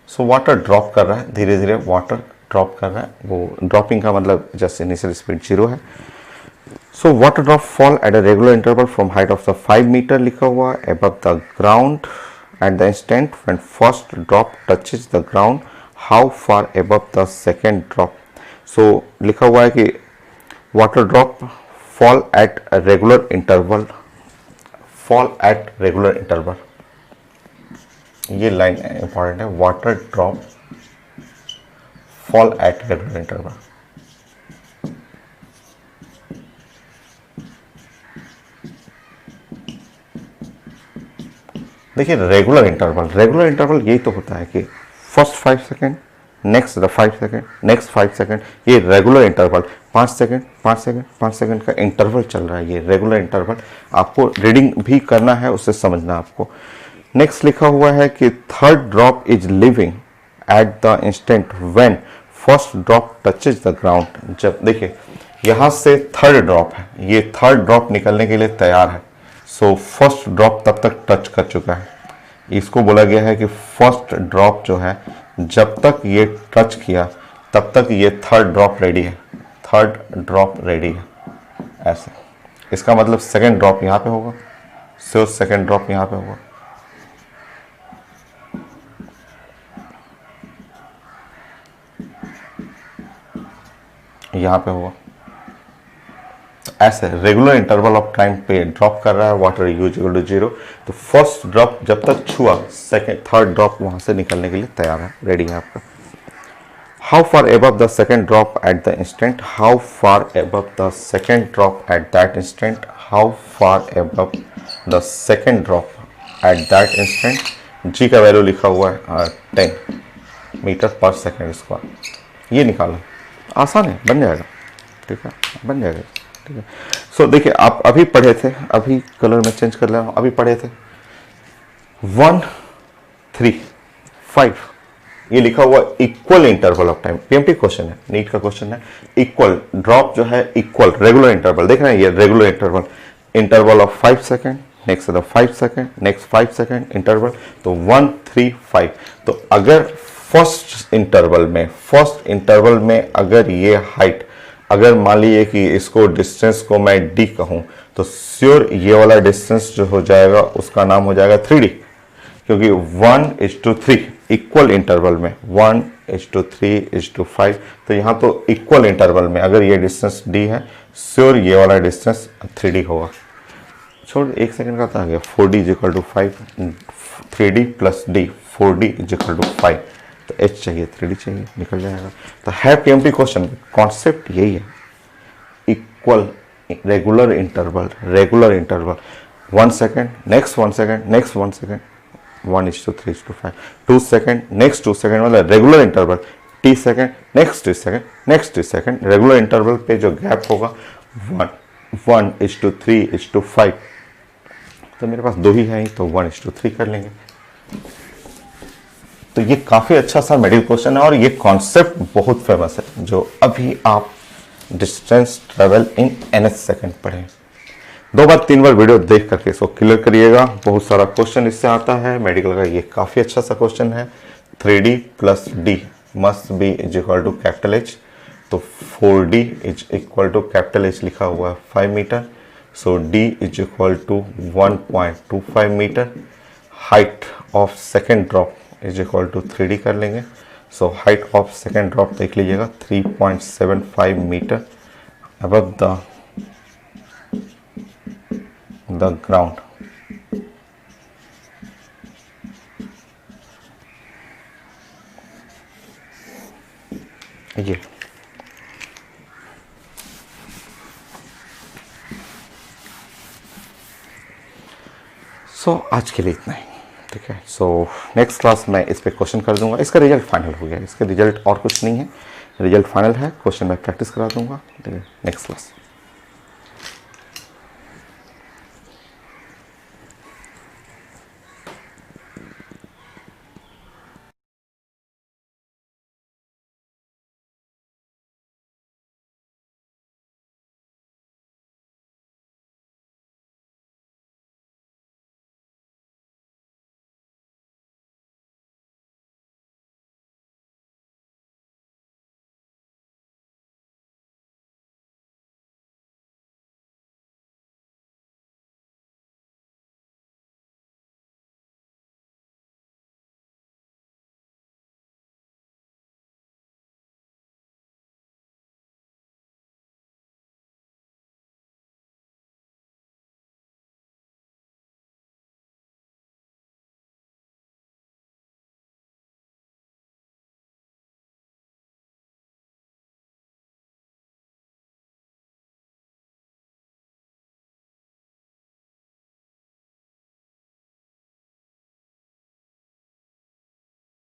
सो वाटर ड्रॉप कर रहा है, धीरे धीरे वाटर ड्रॉप कर रहा है। वो ड्रॉपिंग का मतलब जैसे इनिशियल स्पीड 0 है। So water drop fall at a regular interval from height of the 5 metre लिखा हुआ above the ground at the instant when first drop touches the ground, how far above the second drop? So लिखा हुआ है कि water drop fall at a regular interval, fall at regular interval, ये line important है, water drop fall at regular interval। देखिए regular interval यही तो होता है कि first 5 second, next 5 second, next 5 second, ये regular interval 5 second 5 second 5 second का इंटरवल चल रहा है। ये रेगुलर इंटरवल आपको रीडिंग भी करना है, उससे समझना आपको। नेक्स्ट लिखा हुआ है कि third drop is living at the instant when first drop touches the ground. जब देखिए यहां से थर्ड ड्रॉप है, ये थर्ड ड्रॉप निकलने के लिए तैयार है। सो फर्स्ट ड्रॉप तब तक टच कर चुका है, इसको बोला गया है कि फर्स्ट ड्रॉप जो है जब तक ये टच किया तब तक ये थर्ड ड्रॉप रेडी है, थर्ड ड्रॉप रेडी है, ऐसे। इसका मतलब सेकेंड ड्रॉप यहाँ पे होगा, सो सेकेंड ड्रॉप यहाँ पे होगा, यहाँ पे होगा, ऐसे रेगुलर इंटरवल ऑफ टाइम पे ड्रॉप कर रहा है वाटर यूजिकल टू 0। तो फर्स्ट ड्रॉप जब तक छुआ सेकेंड थर्ड ड्रॉप वहां से निकलने के लिए तैयार है, रेडी है आपका। How far above the second drop at the instant, how far above the second drop at that instant, how far above the second drop at that instant. G का वैल्यू लिखा हुआ है 10 मीटर पर सेकेंड स्क्वायर, ये निकाला, आसान है, बन जाएगा, ठीक है, बन जाएगा, ठीक है। सो देखिए आप अभी पढ़े थे, अभी कलर में चेंज कर ले रहा हूं, अभी पढ़े थे 1 3 5, ये लिखा हुआ equal interval of time, PMT question है, नीट का क्वेश्चन है। इक्वल ड्रॉप जो है इक्वल रेगुलर इंटरवल, देख रहे हैं ये regular interval, interval of 5 second, next 5 second, next 5 second interval, तो 1 3 5। तो अगर फर्स्ट इंटरवल में अगर ये हाइट, अगर मान लीजिए कि इसको डिस्टेंस को मैं d कहूँ, तो श्योर ये वाला डिस्टेंस जो हो जाएगा उसका नाम हो जाएगा 3d, क्योंकि 1:3 इक्वल इंटरवल में 1:3:5, तो यहाँ तो इक्वल इंटरवल में अगर ये डिस्टेंस d है, श्योर ये वाला डिस्टेंस 3d होगा। छोड़, एक सेकंड का था गया 4d = 5, 3d + d, 4d = 5, तो h चाहिए 3d चाहिए, निकल जाएगा। तो है पीएमटी क्वेश्चन, कॉन्सेप्ट यही है, equal regular interval 1 second, next 1 second, next 1 second, 1:3:5, 2 second, next 2 second, मतलब regular interval, t second, next t second, next t second, regular interval पे जो गैप होगा 1:3:5, तो मेरे पास 2 ही है, तो 1:3 कर लेंगे। तो ये काफी अच्छा सा मेडिकल क्वेश्चन है और ये कॉन्सेप्ट बहुत फेमस है, जो अभी आप डिस्टेंस ट्रेवल इन NH सेकेंड पढ़े। 2 बार 3 बार वीडियो देख करके इसको क्लियर करिएगा, बहुत सारा क्वेश्चन इससे आता है मेडिकल का, ये काफी अच्छा सा क्वेश्चन है। 3d + d must be = capital H, तो 4d = H लिखा हुआ है 5 metre, so d = 1.25 metre, height of second drop = 3d कर लेंगे। So height of second drop देख लीजिएगा 3.75 मीटर अबव द ग्राउंड। ये आज के लिए इतना ही, ठीक है। नेक्स्ट क्लास में इस पे क्वेश्चन कर दूंगा, इसका रिजल्ट फाइनल हो गया, इसका रिजल्ट और कुछ नहीं है, रिजल्ट फाइनल है, क्वेश्चन मैं प्रैक्टिस करा दूंगा, ठीक है। Next class.